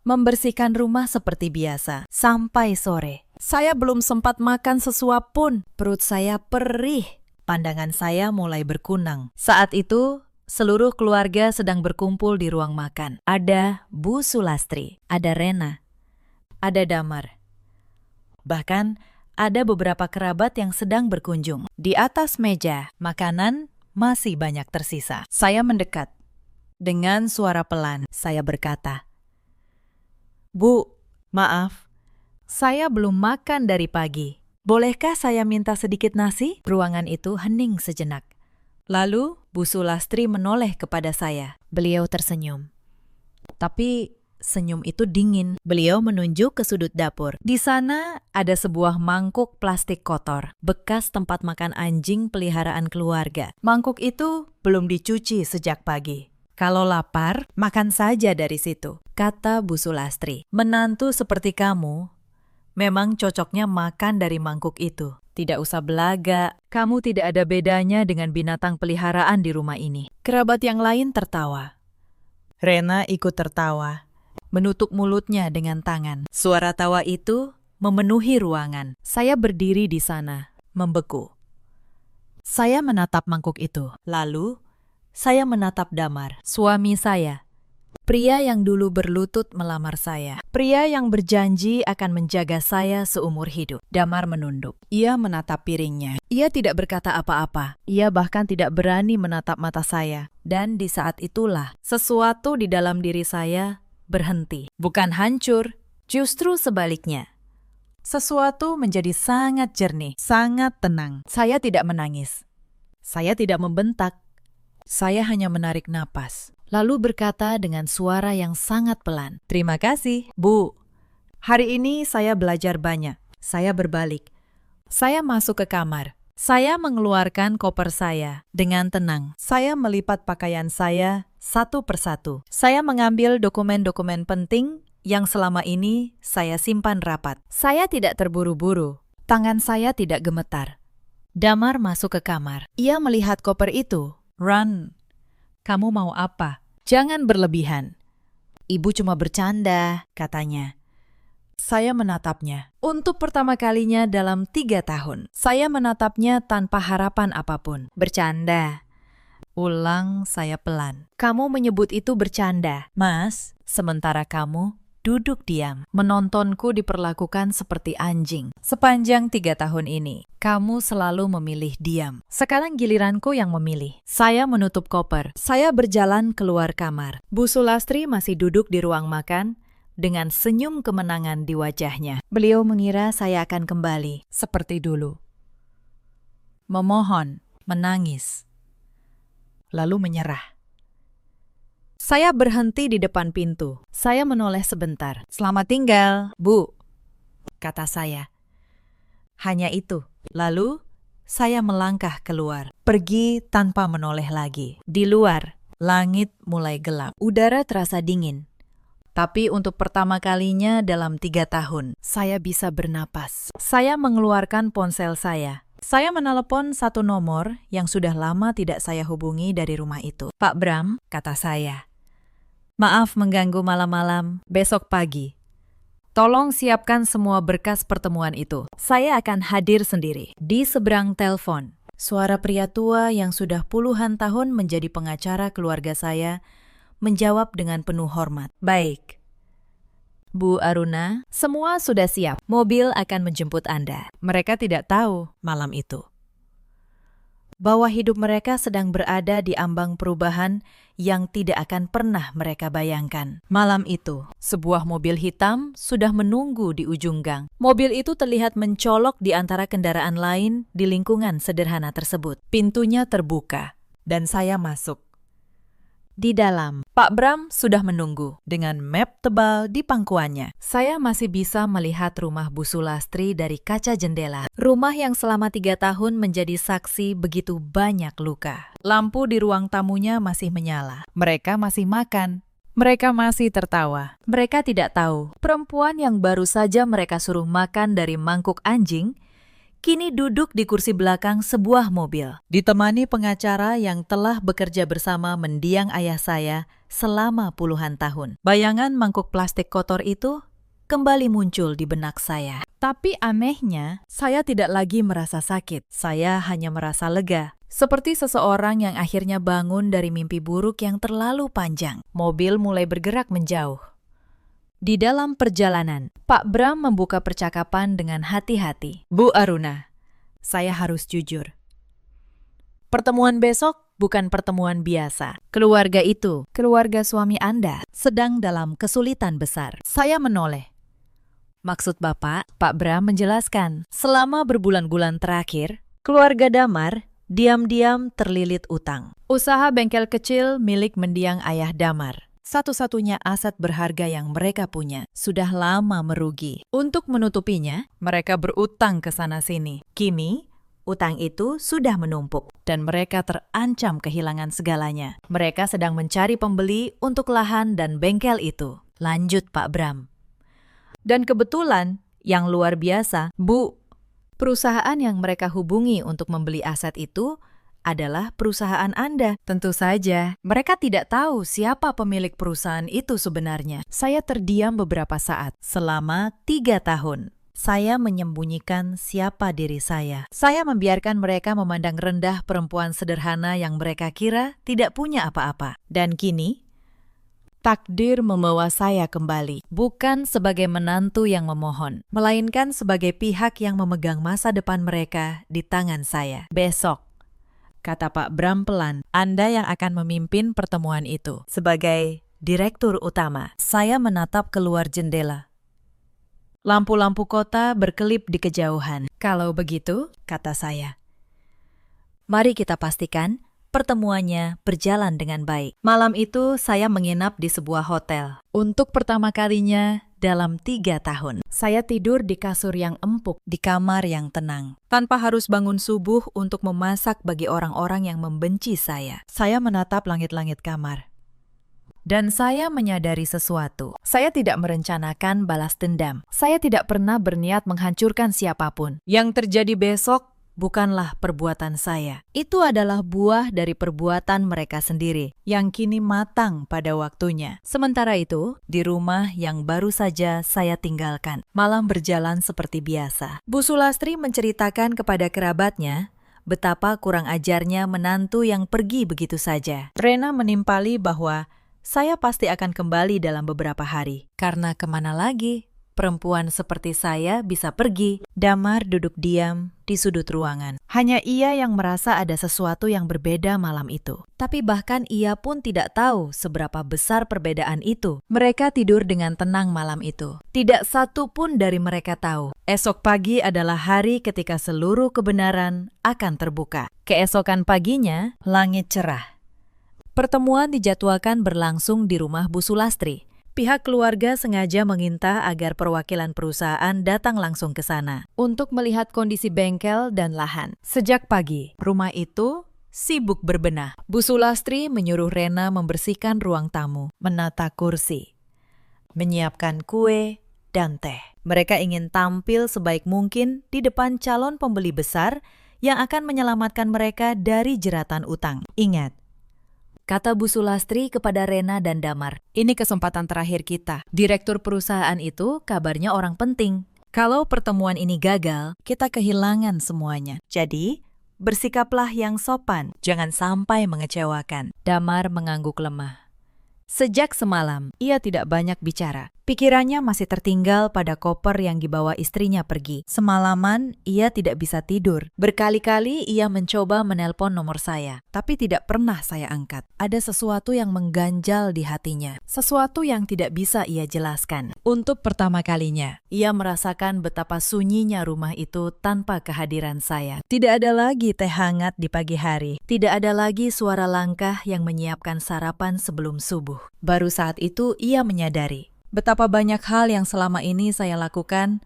membersihkan rumah seperti biasa, sampai sore. Saya belum sempat makan sesuap pun. Perut saya perih. Pandangan saya mulai berkunang. Saat itu, seluruh keluarga sedang berkumpul di ruang makan. Ada Bu Sulastri, ada Rena, ada Damar. Bahkan, ada beberapa kerabat yang sedang berkunjung. Di atas meja, makanan masih banyak tersisa. Saya mendekat. Dengan suara pelan, saya berkata, "Bu, maaf. Saya belum makan dari pagi. Bolehkah saya minta sedikit nasi?" Ruangan itu hening sejenak. Lalu Bu Sulastri menoleh kepada saya. Beliau tersenyum. Tapi senyum itu dingin. Beliau menunjuk ke sudut dapur. Di sana ada sebuah mangkuk plastik kotor, bekas tempat makan anjing peliharaan keluarga. Mangkuk itu belum dicuci sejak pagi. "Kalau lapar, makan saja dari situ," kata Bu Sulastri. "Menantu seperti kamu memang cocoknya makan dari mangkuk itu. Tidak usah belaga, kamu tidak ada bedanya dengan binatang peliharaan di rumah ini." Kerabat yang lain tertawa. Rena ikut tertawa, menutup mulutnya dengan tangan. Suara tawa itu memenuhi ruangan. Saya berdiri di sana, membeku. Saya menatap mangkuk itu. Lalu, saya menatap Damar, suami saya. Pria yang dulu berlutut melamar saya. Pria yang berjanji akan menjaga saya seumur hidup. Damar menunduk. Ia menatap piringnya. Ia tidak berkata apa-apa. Ia bahkan tidak berani menatap mata saya. Dan di saat itulah, sesuatu di dalam diri saya berhenti. Bukan hancur, justru sebaliknya. Sesuatu menjadi sangat jernih, sangat tenang. Saya tidak menangis. Saya tidak membentak. Saya hanya menarik napas. Lalu berkata dengan suara yang sangat pelan, "Terima kasih, Bu. Hari ini saya belajar banyak." Saya berbalik. Saya masuk ke kamar. Saya mengeluarkan koper saya dengan tenang. Saya melipat pakaian saya satu persatu. Saya mengambil dokumen-dokumen penting yang selama ini saya simpan rapat. Saya tidak terburu-buru. Tangan saya tidak gemetar. Damar masuk ke kamar. Ia melihat koper itu. Run, kamu mau apa? Jangan berlebihan. Ibu cuma bercanda, katanya. Saya menatapnya. Untuk pertama kalinya dalam 3 tahun, saya menatapnya tanpa harapan apapun. Bercanda. Ulang saya pelan. Kamu menyebut itu bercanda. Mas, sementara kamu duduk diam, menontonku diperlakukan seperti anjing. Sepanjang 3 tahun ini, kamu selalu memilih diam. Sekarang giliranku yang memilih. Saya menutup koper. Saya berjalan keluar kamar. Bu Sulastri masih duduk di ruang makan dengan senyum kemenangan di wajahnya. Beliau mengira saya akan kembali seperti dulu. Memohon, menangis, lalu menyerah. Saya berhenti di depan pintu. Saya menoleh sebentar. Selamat tinggal, Bu, kata saya. Hanya itu. Lalu, saya melangkah keluar. Pergi tanpa menoleh lagi. Di luar, langit mulai gelap. Udara terasa dingin. Tapi untuk pertama kalinya dalam 3 tahun, saya bisa bernapas. Saya mengeluarkan ponsel saya. Saya menelepon satu nomor yang sudah lama tidak saya hubungi dari rumah itu. Pak Bram, kata saya. Maaf mengganggu malam-malam, besok pagi. Tolong siapkan semua berkas pertemuan itu. Saya akan hadir sendiri. Di seberang telepon, suara pria tua yang sudah puluhan tahun menjadi pengacara keluarga saya menjawab dengan penuh hormat. Baik. Bu Aruna, semua sudah siap. Mobil akan menjemput Anda. Mereka tidak tahu malam itu bahwa hidup mereka sedang berada di ambang perubahan yang tidak akan pernah mereka bayangkan. Malam itu, sebuah mobil hitam sudah menunggu di ujung gang. Mobil itu terlihat mencolok di antara kendaraan lain di lingkungan sederhana tersebut. Pintunya terbuka, dan saya masuk. Di dalam, Pak Bram sudah menunggu dengan map tebal di pangkuannya. Saya masih bisa melihat rumah Bu Sulastri dari kaca jendela. Rumah yang selama 3 tahun menjadi saksi begitu banyak luka. Lampu di ruang tamunya masih menyala. Mereka masih makan. Mereka masih tertawa. Mereka tidak tahu, perempuan yang baru saja mereka suruh makan dari mangkuk anjing, kini duduk di kursi belakang sebuah mobil, ditemani pengacara yang telah bekerja bersama mendiang ayah saya selama puluhan tahun. Bayangan mangkuk plastik kotor itu kembali muncul di benak saya. Tapi anehnya, saya tidak lagi merasa sakit. Saya hanya merasa lega, seperti seseorang yang akhirnya bangun dari mimpi buruk yang terlalu panjang. Mobil mulai bergerak menjauh. Di dalam perjalanan, Pak Bram membuka percakapan dengan hati-hati. Bu Aruna, saya harus jujur. Pertemuan besok bukan pertemuan biasa. Keluarga itu, keluarga suami Anda, sedang dalam kesulitan besar. Saya menoleh. Maksud Bapak, Pak Bram menjelaskan, selama berbulan-bulan terakhir, keluarga Damar diam-diam terlilit utang. Usaha bengkel kecil milik mendiang ayah Damar, satu-satunya aset berharga yang mereka punya, sudah lama merugi. Untuk menutupinya, mereka berutang ke sana-sini. Kini, utang itu sudah menumpuk dan mereka terancam kehilangan segalanya. Mereka sedang mencari pembeli untuk lahan dan bengkel itu. Lanjut Pak Bram. Dan kebetulan, yang luar biasa, Bu, perusahaan yang mereka hubungi untuk membeli aset itu adalah perusahaan Anda. Tentu saja, mereka tidak tahu siapa pemilik perusahaan itu sebenarnya. Saya terdiam beberapa saat. Selama 3 tahun, saya menyembunyikan siapa diri saya. Saya membiarkan mereka memandang rendah perempuan sederhana yang mereka kira tidak punya apa-apa. Dan kini, takdir membawa saya kembali. Bukan sebagai menantu yang memohon, melainkan sebagai pihak yang memegang masa depan mereka di tangan saya. Besok, kata Pak Bram pelan, Anda yang akan memimpin pertemuan itu. Sebagai direktur utama, saya menatap keluar jendela. Lampu-lampu kota berkelip di kejauhan. Kalau begitu, kata saya, mari kita pastikan pertemuannya berjalan dengan baik. Malam itu saya menginap di sebuah hotel. Untuk pertama kalinya dalam 3 tahun, saya tidur di kasur yang empuk, di kamar yang tenang, tanpa harus bangun subuh untuk memasak bagi orang-orang yang membenci saya. Saya menatap langit-langit kamar. Dan saya menyadari sesuatu. Saya tidak merencanakan balas dendam. Saya tidak pernah berniat menghancurkan siapapun. Yang terjadi besok bukanlah perbuatan saya. Itu adalah buah dari perbuatan mereka sendiri, yang kini matang pada waktunya. Sementara itu, di rumah yang baru saja saya tinggalkan, malam berjalan seperti biasa. Bu Sulastri menceritakan kepada kerabatnya betapa kurang ajarnya menantu yang pergi begitu saja. Rena menimpali bahwa saya pasti akan kembali dalam beberapa hari. Karena kemana lagi? Perempuan seperti saya bisa pergi. Damar duduk diam di sudut ruangan. Hanya ia yang merasa ada sesuatu yang berbeda malam itu. Tapi bahkan ia pun tidak tahu seberapa besar perbedaan itu. Mereka tidur dengan tenang malam itu. Tidak satu pun dari mereka tahu. Esok pagi adalah hari ketika seluruh kebenaran akan terbuka. Keesokan paginya, langit cerah. Pertemuan dijadwalkan berlangsung di rumah Bu Sulastri. Pihak keluarga sengaja meminta agar perwakilan perusahaan datang langsung ke sana untuk melihat kondisi bengkel dan lahan. Sejak pagi, rumah itu sibuk berbenah. Bu Sulastri menyuruh Rena membersihkan ruang tamu, menata kursi, menyiapkan kue dan teh. Mereka ingin tampil sebaik mungkin di depan calon pembeli besar yang akan menyelamatkan mereka dari jeratan utang. Ingat, kata Bu Sulastri kepada Rena dan Damar, ini kesempatan terakhir kita. Direktur perusahaan itu kabarnya orang penting. Kalau pertemuan ini gagal, kita kehilangan semuanya. Jadi, bersikaplah yang sopan, jangan sampai mengecewakan. Damar mengangguk lemah. Sejak semalam, ia tidak banyak bicara. Pikirannya masih tertinggal pada koper yang dibawa istrinya pergi. Semalaman, ia tidak bisa tidur. Berkali-kali ia mencoba menelpon nomor saya, tapi tidak pernah saya angkat. Ada sesuatu yang mengganjal di hatinya, sesuatu yang tidak bisa ia jelaskan. Untuk pertama kalinya, ia merasakan betapa sunyinya rumah itu tanpa kehadiran saya. Tidak ada lagi teh hangat di pagi hari. Tidak ada lagi suara langkah yang menyiapkan sarapan sebelum subuh. Baru saat itu ia menyadari betapa banyak hal yang selama ini saya lakukan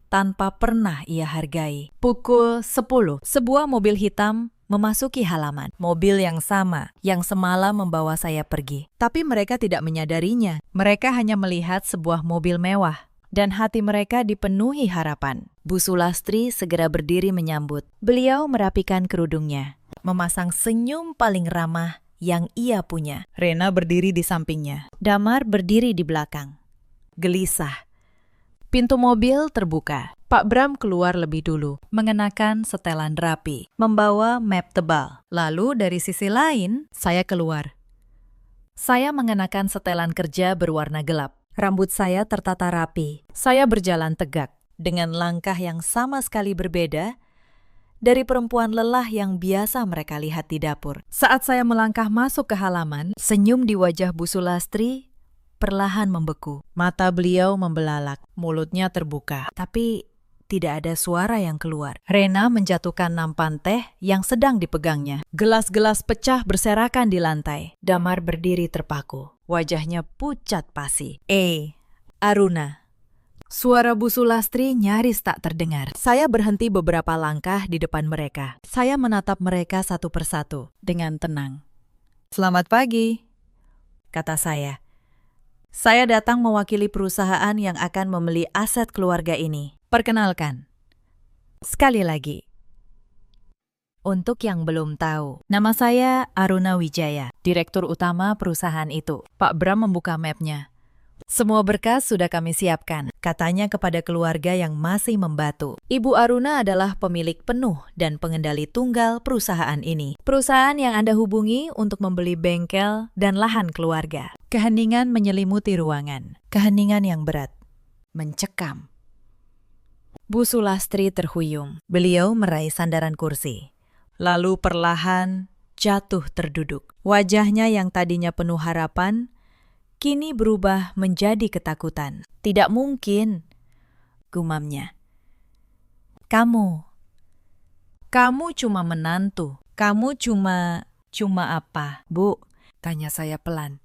tanpa pernah ia hargai. Pukul 10, sebuah mobil hitam memasuki halaman. Mobil yang sama, yang semalam membawa saya pergi. Tapi mereka tidak menyadarinya. Mereka hanya melihat sebuah mobil mewah. Dan hati mereka dipenuhi harapan. Bu Sulastri segera berdiri menyambut. Beliau merapikan kerudungnya, memasang senyum paling ramah yang ia punya. Rena berdiri di sampingnya. Damar berdiri di belakang. Gelisah. Pintu mobil terbuka. Pak Bram keluar lebih dulu, mengenakan setelan rapi, membawa map tebal. Lalu dari sisi lain, saya keluar. Saya mengenakan setelan kerja berwarna gelap. Rambut saya tertata rapi. Saya berjalan tegak, dengan langkah yang sama sekali berbeda dari perempuan lelah yang biasa mereka lihat di dapur. Saat saya melangkah masuk ke halaman, senyum di wajah Bu Sulastri perlahan membeku. Mata beliau membelalak, mulutnya terbuka, tapi tidak ada suara yang keluar. Rena menjatuhkan nampan teh yang sedang dipegangnya. Gelas-gelas pecah berserakan di lantai. Damar berdiri terpaku, wajahnya pucat pasi. Aruna. Suara Bu Sulastri nyaris tak terdengar. Saya berhenti beberapa langkah di depan mereka. Saya menatap mereka satu persatu dengan tenang. Selamat pagi, kata saya. Saya datang mewakili perusahaan yang akan membeli aset keluarga ini. Perkenalkan. Sekali lagi. Untuk yang belum tahu, nama saya Aruna Wijaya, Direktur Utama perusahaan itu. Pak Bram membuka mapnya. Semua berkas sudah kami siapkan, katanya kepada keluarga yang masih membatu. Ibu Aruna adalah pemilik penuh dan pengendali tunggal perusahaan ini. Perusahaan yang Anda hubungi untuk membeli bengkel dan lahan keluarga. Keheningan menyelimuti ruangan. Keheningan yang berat. Mencekam. Bu Sulastri terhuyung. Beliau meraih sandaran kursi. Lalu perlahan jatuh terduduk. Wajahnya yang tadinya penuh harapan kini berubah menjadi ketakutan. Tidak mungkin, gumamnya. Kamu cuma menantu. Kamu cuma apa, Bu? Tanya saya pelan.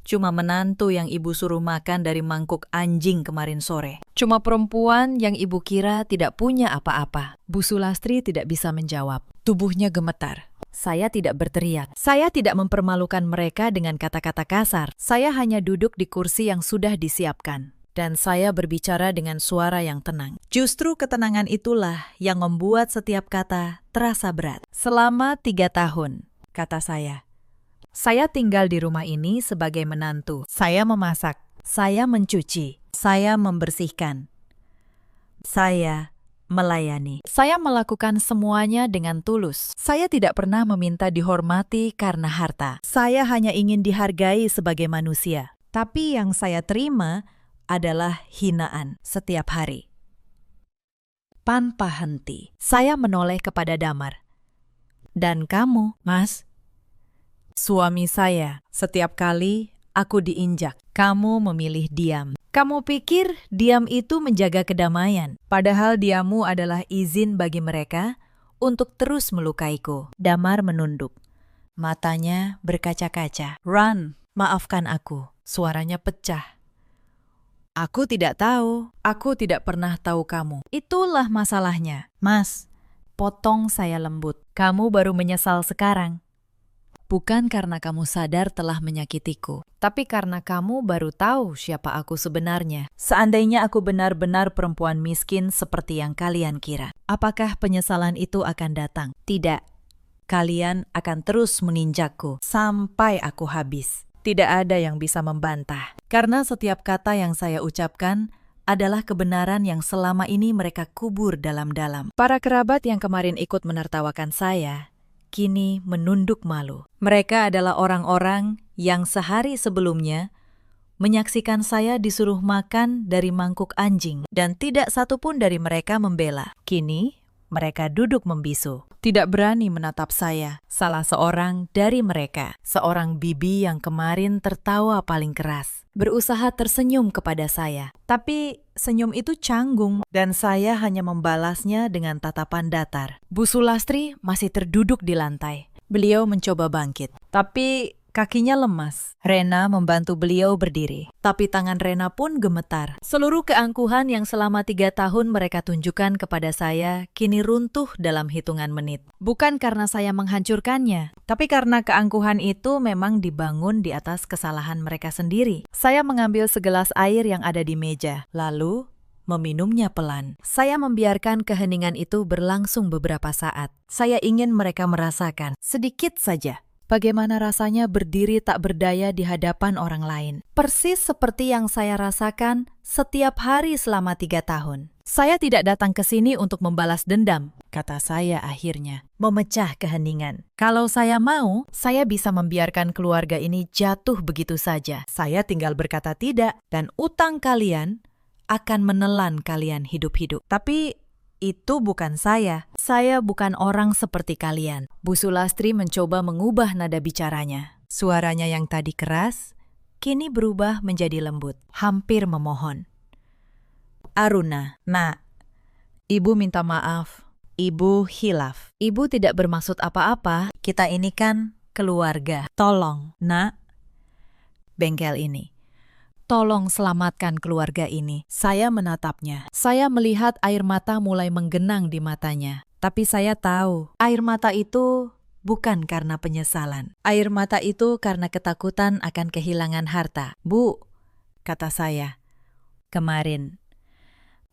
Cuma menantu yang ibu suruh makan dari mangkuk anjing kemarin sore. Cuma perempuan yang ibu kira tidak punya apa-apa. Bu Sulastri tidak bisa menjawab. Tubuhnya gemetar. Saya tidak berteriak. Saya tidak mempermalukan mereka dengan kata-kata kasar. Saya hanya duduk di kursi yang sudah disiapkan. Dan saya berbicara dengan suara yang tenang. Justru ketenangan itulah yang membuat setiap kata terasa berat. Selama 3 tahun, kata saya tinggal di rumah ini sebagai menantu. Saya memasak. Saya mencuci. Saya membersihkan. Saya melayani. Saya melakukan semuanya dengan tulus. Saya tidak pernah meminta dihormati karena harta. Saya hanya ingin dihargai sebagai manusia. Tapi yang saya terima adalah hinaan setiap hari. Tanpa henti, saya menoleh kepada Damar. Dan kamu, Mas? Suami saya, setiap kali aku diinjak, kamu memilih diam. Kamu pikir diam itu menjaga kedamaian, padahal diammu adalah izin bagi mereka untuk terus melukaiku. Damar menunduk. Matanya berkaca-kaca. Run, maafkan aku. Suaranya pecah. Aku tidak tahu. Aku tidak pernah tahu kamu. Itulah masalahnya. Mas, potong saya lembut. Kamu baru menyesal sekarang. Bukan karena kamu sadar telah menyakitiku, tapi karena kamu baru tahu siapa aku sebenarnya. Seandainya aku benar-benar perempuan miskin seperti yang kalian kira, apakah penyesalan itu akan datang? Tidak. Kalian akan terus meninjakku sampai aku habis. Tidak ada yang bisa membantah. Karena setiap kata yang saya ucapkan adalah kebenaran yang selama ini mereka kubur dalam-dalam. Para kerabat yang kemarin ikut menertawakan saya, kini menunduk malu. Mereka adalah orang-orang yang sehari sebelumnya menyaksikan saya disuruh makan dari mangkuk anjing dan tidak satupun dari mereka membela. Kini mereka duduk membisu, tidak berani menatap saya. Salah seorang dari mereka, seorang bibi yang kemarin tertawa paling keras, berusaha tersenyum kepada saya. Tapi senyum itu canggung dan saya hanya membalasnya dengan tatapan datar. Bu Sulastri masih terduduk di lantai. Beliau mencoba bangkit, tapi kakinya lemas. Rena membantu beliau berdiri, tapi tangan Rena pun gemetar. Seluruh keangkuhan yang selama 3 tahun mereka tunjukkan kepada saya kini runtuh dalam hitungan menit. Bukan karena saya menghancurkannya, tapi karena keangkuhan itu memang dibangun di atas kesalahan mereka sendiri. Saya mengambil segelas air yang ada di meja, lalu meminumnya pelan. Saya membiarkan keheningan itu berlangsung beberapa saat. Saya ingin mereka merasakan, sedikit saja, bagaimana rasanya berdiri tak berdaya di hadapan orang lain. Persis seperti yang saya rasakan setiap hari selama 3 tahun. Saya tidak datang ke sini untuk membalas dendam, kata saya akhirnya, memecah keheningan. Kalau saya mau, saya bisa membiarkan keluarga ini jatuh begitu saja. Saya tinggal berkata tidak, dan utang kalian akan menelan kalian hidup-hidup. Tapi itu bukan saya. Saya bukan orang seperti kalian. Bu Sulastri mencoba mengubah nada bicaranya. Suaranya yang tadi keras, kini berubah menjadi lembut, hampir memohon. Aruna, nak, ibu minta maaf. Ibu hilaf. Ibu tidak bermaksud apa-apa. Kita ini kan keluarga. Tolong, nak, bengkel ini. Tolong selamatkan keluarga ini. Saya menatapnya. Saya melihat air mata mulai menggenang di matanya. Tapi saya tahu, air mata itu bukan karena penyesalan. Air mata itu karena ketakutan akan kehilangan harta. Bu, kata saya, kemarin,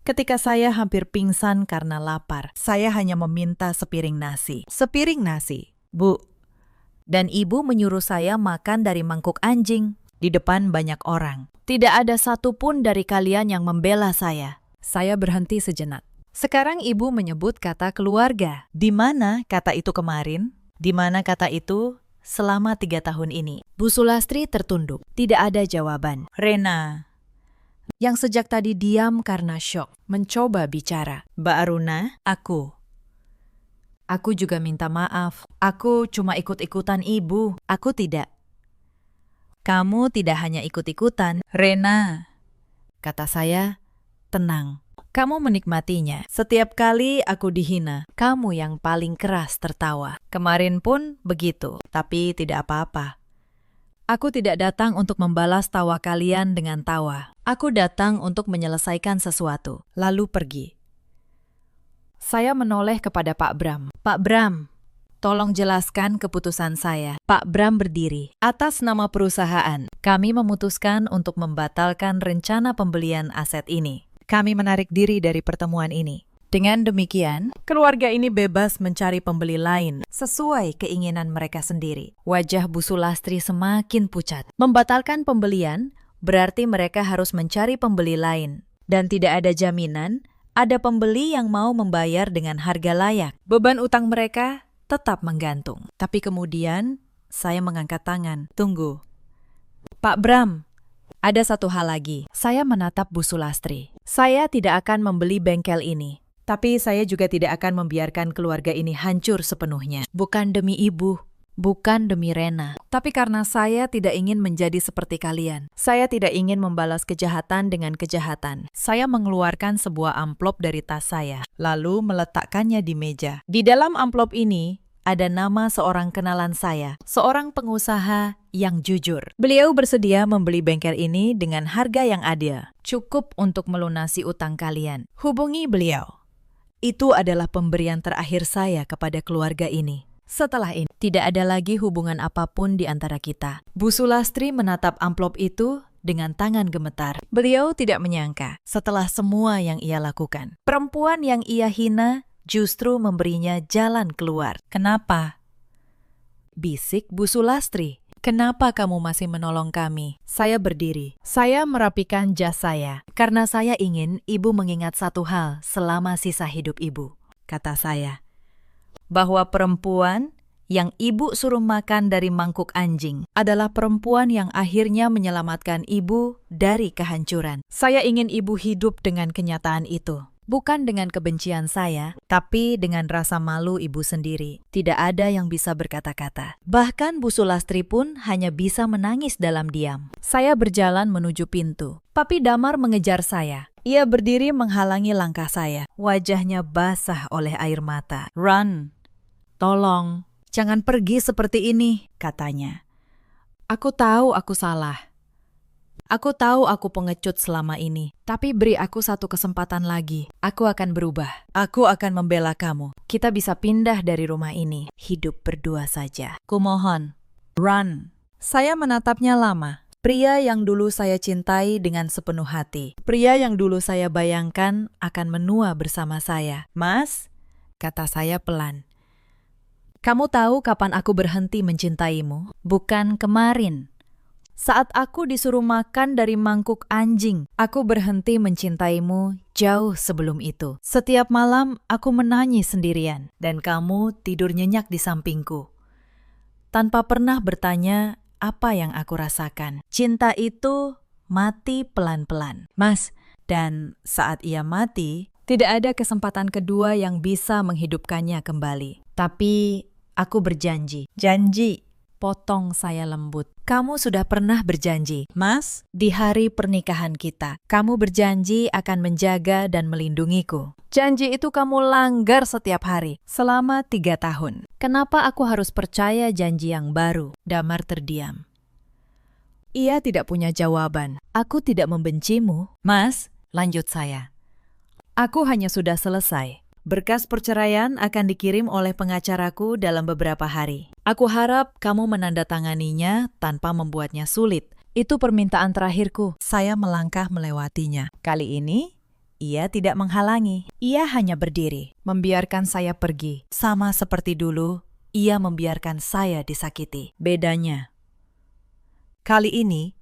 ketika saya hampir pingsan karena lapar, saya hanya meminta sepiring nasi. Sepiring nasi, Bu. Dan ibu menyuruh saya makan dari mangkuk anjing di depan banyak orang. Tidak ada satupun dari kalian yang membela saya. Saya berhenti sejenak. Sekarang ibu menyebut kata keluarga. Di mana kata itu kemarin? Di mana kata itu selama 3 tahun ini? Bu Sulastri tertunduk. Tidak ada jawaban. Rena, yang sejak tadi diam karena syok, mencoba bicara. Mbak Aruna, aku juga minta maaf. Aku cuma ikut-ikutan ibu. Aku tidak. Kamu tidak hanya ikut-ikutan, Rena, kata saya, tenang. Kamu menikmatinya. Setiap kali aku dihina, kamu yang paling keras tertawa. Kemarin pun begitu, tapi tidak apa-apa. Aku tidak datang untuk membalas tawa kalian dengan tawa. Aku datang untuk menyelesaikan sesuatu, lalu pergi. Saya menoleh kepada Pak Bram. Pak Bram, tolong jelaskan keputusan saya. Pak Bram berdiri. Atas nama perusahaan, kami memutuskan untuk membatalkan rencana pembelian aset ini. Kami menarik diri dari pertemuan ini. Dengan demikian, keluarga ini bebas mencari pembeli lain sesuai keinginan mereka sendiri. Wajah Bu Sulastri semakin pucat. Membatalkan pembelian berarti mereka harus mencari pembeli lain. Dan tidak ada jaminan ada pembeli yang mau membayar dengan harga layak. Beban utang mereka tetap menggantung. Tapi kemudian saya mengangkat tangan. Tunggu. Pak Bram, ada satu hal lagi. Saya menatap Bu Sulastri. Saya tidak akan membeli bengkel ini. Tapi saya juga tidak akan membiarkan keluarga ini hancur sepenuhnya. Bukan demi ibu, bukan demi Rena. Tapi karena saya tidak ingin menjadi seperti kalian. Saya tidak ingin membalas kejahatan dengan kejahatan. Saya mengeluarkan sebuah amplop dari tas saya, lalu meletakkannya di meja. Di dalam amplop ini ada nama seorang kenalan saya, seorang pengusaha yang jujur. Beliau bersedia membeli bengkel ini dengan harga yang adil, cukup untuk melunasi utang kalian. Hubungi beliau. Itu adalah pemberian terakhir saya kepada keluarga ini. Setelah ini, tidak ada lagi hubungan apapun di antara kita. Bu Sulastri menatap amplop itu dengan tangan gemetar. Beliau tidak menyangka setelah semua yang ia lakukan. Perempuan yang ia hina justru memberinya jalan keluar. Kenapa? Bisik Bu Sulastri. Kenapa kamu masih menolong kami? Saya berdiri. Saya merapikan jas saya. Karena saya ingin ibu mengingat satu hal selama sisa hidup ibu. Kata saya. Bahwa perempuan yang ibu suruh makan dari mangkuk anjing adalah perempuan yang akhirnya menyelamatkan ibu dari kehancuran. Saya ingin ibu hidup dengan kenyataan itu. Bukan dengan kebencian saya, tapi dengan rasa malu ibu sendiri. Tidak ada yang bisa berkata-kata. Bahkan Bu Sulastri pun hanya bisa menangis dalam diam. Saya berjalan menuju pintu. Papi Damar mengejar saya. Ia berdiri menghalangi langkah saya. Wajahnya basah oleh air mata. Run, tolong, jangan pergi seperti ini, katanya. Aku tahu aku salah. Aku tahu aku pengecut selama ini, tapi beri aku satu kesempatan lagi. Aku akan berubah. Aku akan membela kamu. Kita bisa pindah dari rumah ini. Hidup berdua saja. Kumohon. Run. Saya menatapnya lama. Pria yang dulu saya cintai dengan sepenuh hati. Pria yang dulu saya bayangkan akan menua bersama saya. Mas, kata saya pelan. Kamu tahu kapan aku berhenti mencintaimu? Bukan kemarin. Saat aku disuruh makan dari mangkuk anjing, aku berhenti mencintaimu jauh sebelum itu. Setiap malam aku menangis sendirian, dan kamu tidur nyenyak di sampingku. Tanpa pernah bertanya apa yang aku rasakan. Cinta itu mati pelan-pelan. Mas, dan saat ia mati, tidak ada kesempatan kedua yang bisa menghidupkannya kembali. Tapi aku berjanji. Janji. Potong saya lembut. Kamu sudah pernah berjanji, Mas, di hari pernikahan kita. Kamu berjanji akan menjaga dan melindungiku. Janji itu kamu langgar setiap hari, selama 3 tahun. Kenapa aku harus percaya janji yang baru? Damar terdiam. Ia tidak punya jawaban. Aku tidak membencimu. Mas, lanjut saya. Aku hanya sudah selesai. Berkas perceraian akan dikirim oleh pengacaraku dalam beberapa hari. Aku harap kamu menandatanganinya tanpa membuatnya sulit. Itu permintaan terakhirku. Saya melangkah melewatinya. Kali ini, ia tidak menghalangi. Ia hanya berdiri, membiarkan saya pergi. Sama seperti dulu, ia membiarkan saya disakiti. Bedanya, kali ini,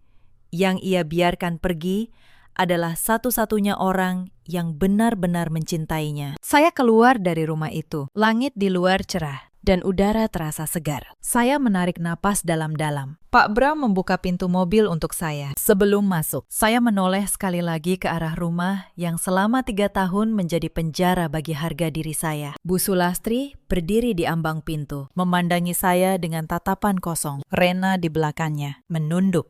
yang ia biarkan pergi adalah satu-satunya orang yang benar-benar mencintainya. Saya keluar dari rumah itu. Langit di luar cerah dan udara terasa segar. Saya menarik napas dalam-dalam. Pak Bram membuka pintu mobil untuk saya. Sebelum masuk, saya menoleh sekali lagi ke arah rumah yang selama 3 tahun menjadi penjara bagi harga diri saya. Bu Sulastri berdiri di ambang pintu, memandangi saya dengan tatapan kosong. Rena di belakangnya, menunduk.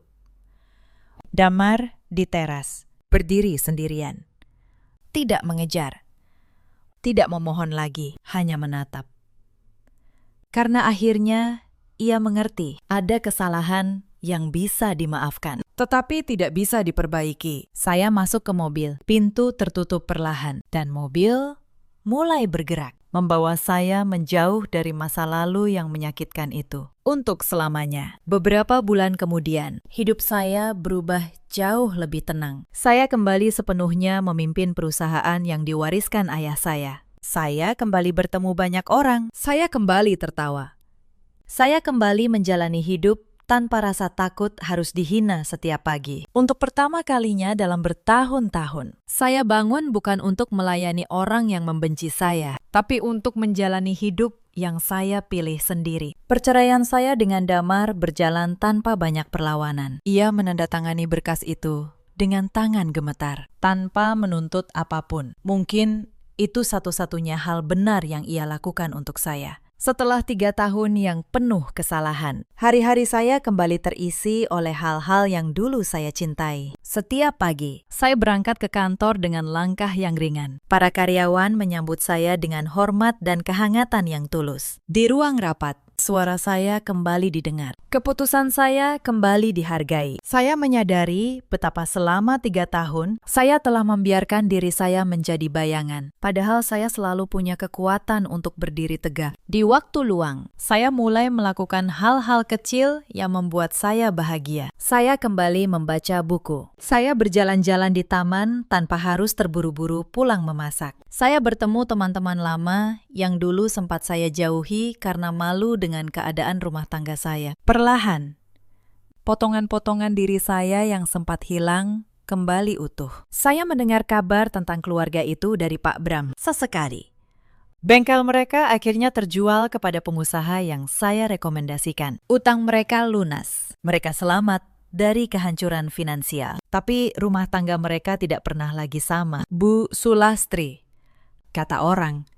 Damar di teras, berdiri sendirian. Tidak mengejar, tidak memohon lagi, hanya menatap. Karena akhirnya ia mengerti ada kesalahan yang bisa dimaafkan, tetapi tidak bisa diperbaiki. Saya masuk ke mobil, pintu tertutup perlahan, dan mobil mulai bergerak, membawa saya menjauh dari masa lalu yang menyakitkan itu. Untuk selamanya. Beberapa bulan kemudian, hidup saya berubah jauh lebih tenang. Saya kembali sepenuhnya memimpin perusahaan yang diwariskan ayah saya. Saya kembali bertemu banyak orang. Saya kembali tertawa. Saya kembali menjalani hidup tanpa rasa takut harus dihina setiap pagi. Untuk pertama kalinya dalam bertahun-tahun, saya bangun bukan untuk melayani orang yang membenci saya, tapi untuk menjalani hidup yang saya pilih sendiri. Perceraian saya dengan Damar berjalan tanpa banyak perlawanan. Ia menandatangani berkas itu dengan tangan gemetar, tanpa menuntut apapun. Mungkin itu satu-satunya hal benar yang ia lakukan untuk saya. Setelah 3 tahun yang penuh kesalahan, hari-hari saya kembali terisi oleh hal-hal yang dulu saya cintai. Setiap pagi, saya berangkat ke kantor dengan langkah yang ringan. Para karyawan menyambut saya dengan hormat dan kehangatan yang tulus. Di ruang rapat, suara saya kembali didengar. Keputusan saya kembali dihargai. Saya menyadari betapa selama 3 tahun, saya telah membiarkan diri saya menjadi bayangan. Padahal saya selalu punya kekuatan untuk berdiri tegak. Di waktu luang, saya mulai melakukan hal-hal kecil yang membuat saya bahagia. Saya kembali membaca buku. Saya berjalan-jalan di taman tanpa harus terburu-buru pulang memasak. Saya bertemu teman-teman lama yang dulu sempat saya jauhi karena malu dengan keadaan rumah tangga saya. Perlahan, potongan-potongan diri saya yang sempat hilang kembali utuh. Saya mendengar kabar tentang keluarga itu dari Pak Bram sesekali. Bengkel mereka akhirnya terjual kepada pengusaha yang saya rekomendasikan. Utang mereka lunas. Mereka selamat dari kehancuran finansial. Tapi rumah tangga mereka tidak pernah lagi sama. Bu Sulastri, kata orang,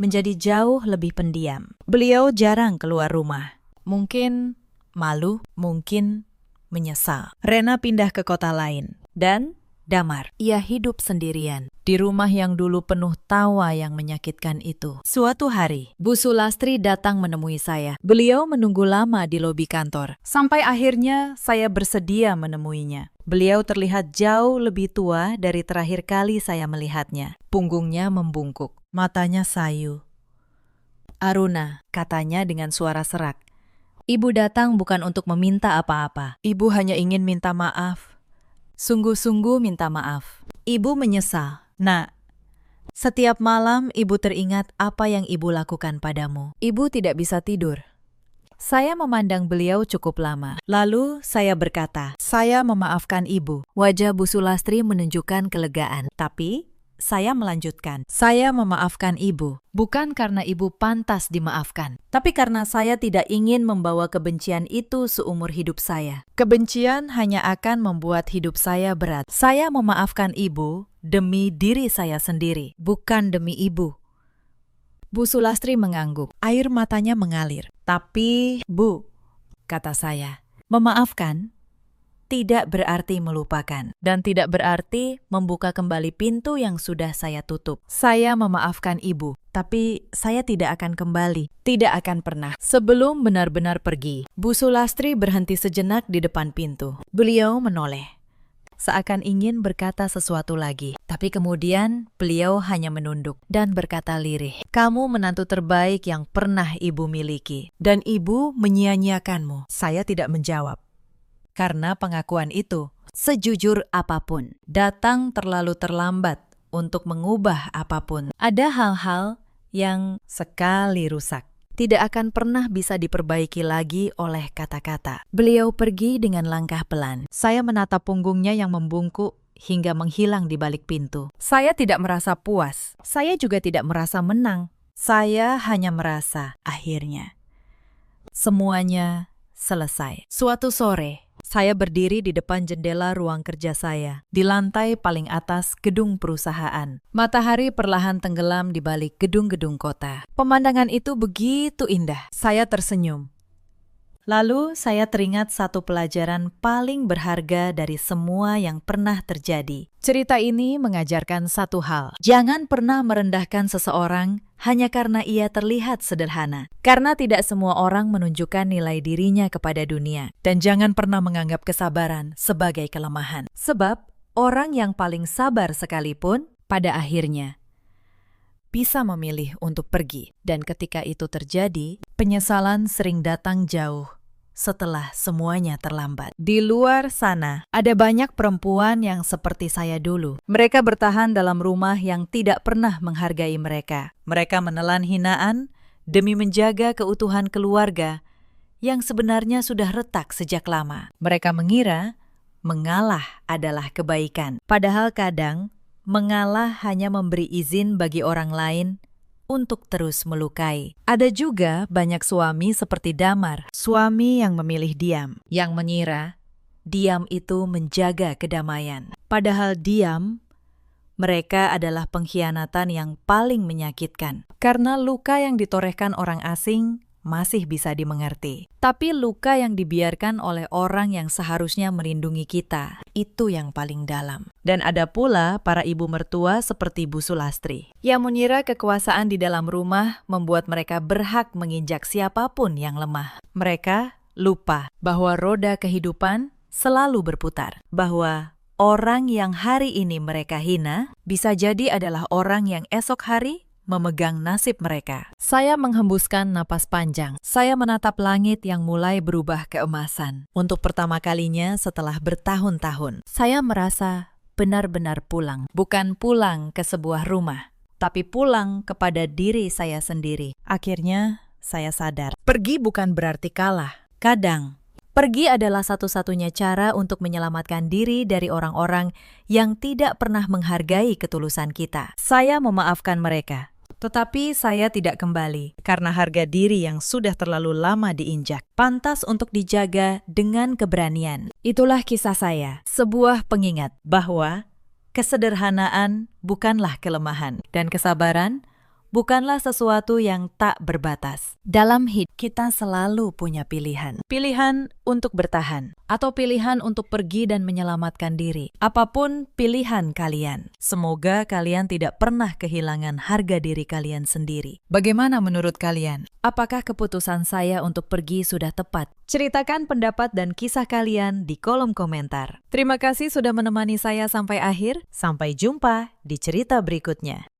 menjadi jauh lebih pendiam. Beliau jarang keluar rumah. Mungkin malu, mungkin menyesal. Rena pindah ke kota lain. Dan Damar, ia hidup sendirian di rumah yang dulu penuh tawa yang menyakitkan itu. Suatu hari, Bu Sulastri datang menemui saya. Beliau menunggu lama di lobi kantor. Sampai akhirnya saya bersedia menemuinya. Beliau terlihat jauh lebih tua dari terakhir kali saya melihatnya. Punggungnya membungkuk, matanya sayu. Aruna, katanya dengan suara serak. Ibu datang bukan untuk meminta apa-apa. Ibu hanya ingin minta maaf. Sungguh-sungguh minta maaf. Ibu menyesal. Nak, setiap malam ibu teringat apa yang ibu lakukan padamu. Ibu tidak bisa tidur. Saya memandang beliau cukup lama. Lalu saya berkata, saya memaafkan ibu. Wajah Bu Sulastri menunjukkan kelegaan. Tapi saya melanjutkan, saya memaafkan ibu. Bukan karena ibu pantas dimaafkan, tapi karena saya tidak ingin membawa kebencian itu seumur hidup saya. Kebencian hanya akan membuat hidup saya berat. Saya memaafkan ibu demi diri saya sendiri, bukan demi ibu. Bu Sulastri mengangguk, air matanya mengalir. Tapi, Bu, kata saya, memaafkan tidak berarti melupakan, dan tidak berarti membuka kembali pintu yang sudah saya tutup. Saya memaafkan ibu, tapi saya tidak akan kembali, tidak akan pernah. Sebelum benar-benar pergi, Bu Sulastri berhenti sejenak di depan pintu. Beliau menoleh, seakan ingin berkata sesuatu lagi. Tapi kemudian beliau hanya menunduk dan berkata lirih, kamu menantu terbaik yang pernah ibu miliki, dan ibu menyia-nyiakanmu. Saya tidak menjawab. Karena pengakuan itu, sejujur apapun, datang terlalu terlambat untuk mengubah apapun. Ada hal-hal yang sekali rusak, tidak akan pernah bisa diperbaiki lagi oleh kata-kata. Beliau pergi dengan langkah pelan. Saya menatap punggungnya yang membungkuk hingga menghilang di balik pintu. Saya tidak merasa puas. Saya juga tidak merasa menang. Saya hanya merasa akhirnya semuanya selesai. Suatu sore, saya berdiri di depan jendela ruang kerja saya, di lantai paling atas gedung perusahaan. Matahari perlahan tenggelam di balik gedung-gedung kota. Pemandangan itu begitu indah. Saya tersenyum. Lalu saya teringat satu pelajaran paling berharga dari semua yang pernah terjadi. Cerita ini mengajarkan satu hal. Jangan pernah merendahkan seseorang hanya karena ia terlihat sederhana. Karena tidak semua orang menunjukkan nilai dirinya kepada dunia. Dan jangan pernah menganggap kesabaran sebagai kelemahan. Sebab orang yang paling sabar sekalipun pada akhirnya bisa memilih untuk pergi. Dan ketika itu terjadi, penyesalan sering datang jauh setelah semuanya terlambat. Di luar sana, ada banyak perempuan yang seperti saya dulu. Mereka bertahan dalam rumah yang tidak pernah menghargai mereka. Mereka menelan hinaan demi menjaga keutuhan keluarga yang sebenarnya sudah retak sejak lama. Mereka mengira mengalah adalah kebaikan. Padahal kadang mengalah hanya memberi izin bagi orang lain untuk terus melukai. Ada juga banyak suami seperti Damar, suami yang memilih diam, yang mengira diam itu menjaga kedamaian. Padahal diam, mereka adalah pengkhianatan yang paling menyakitkan. Karena luka yang ditorehkan orang asing masih bisa dimengerti. Tapi luka yang dibiarkan oleh orang yang seharusnya melindungi kita, itu yang paling dalam. Dan ada pula para ibu mertua seperti Bu Sulastri, yang mengira kekuasaan di dalam rumah membuat mereka berhak menginjak siapapun yang lemah. Mereka lupa bahwa roda kehidupan selalu berputar, bahwa orang yang hari ini mereka hina bisa jadi adalah orang yang esok hari memegang nasib mereka. Saya menghembuskan napas panjang. Saya menatap langit yang mulai berubah keemasan. Untuk pertama kalinya setelah bertahun-tahun, saya merasa benar-benar pulang. Bukan pulang ke sebuah rumah, tapi pulang kepada diri saya sendiri. Akhirnya, saya sadar. Pergi bukan berarti kalah. Kadang, pergi adalah satu-satunya cara untuk menyelamatkan diri dari orang-orang yang tidak pernah menghargai ketulusan kita. Saya memaafkan mereka. Tetapi saya tidak kembali, karena harga diri yang sudah terlalu lama diinjak, pantas untuk dijaga dengan keberanian. Itulah kisah saya, sebuah pengingat bahwa kesederhanaan bukanlah kelemahan, dan kesabaran bukanlah sesuatu yang tak berbatas. Dalam hidup, kita selalu punya pilihan. Pilihan untuk bertahan, atau pilihan untuk pergi dan menyelamatkan diri. Apapun pilihan kalian, semoga kalian tidak pernah kehilangan harga diri kalian sendiri. Bagaimana menurut kalian? Apakah keputusan saya untuk pergi sudah tepat? Ceritakan pendapat dan kisah kalian di kolom komentar. Terima kasih sudah menemani saya sampai akhir. Sampai jumpa di cerita berikutnya.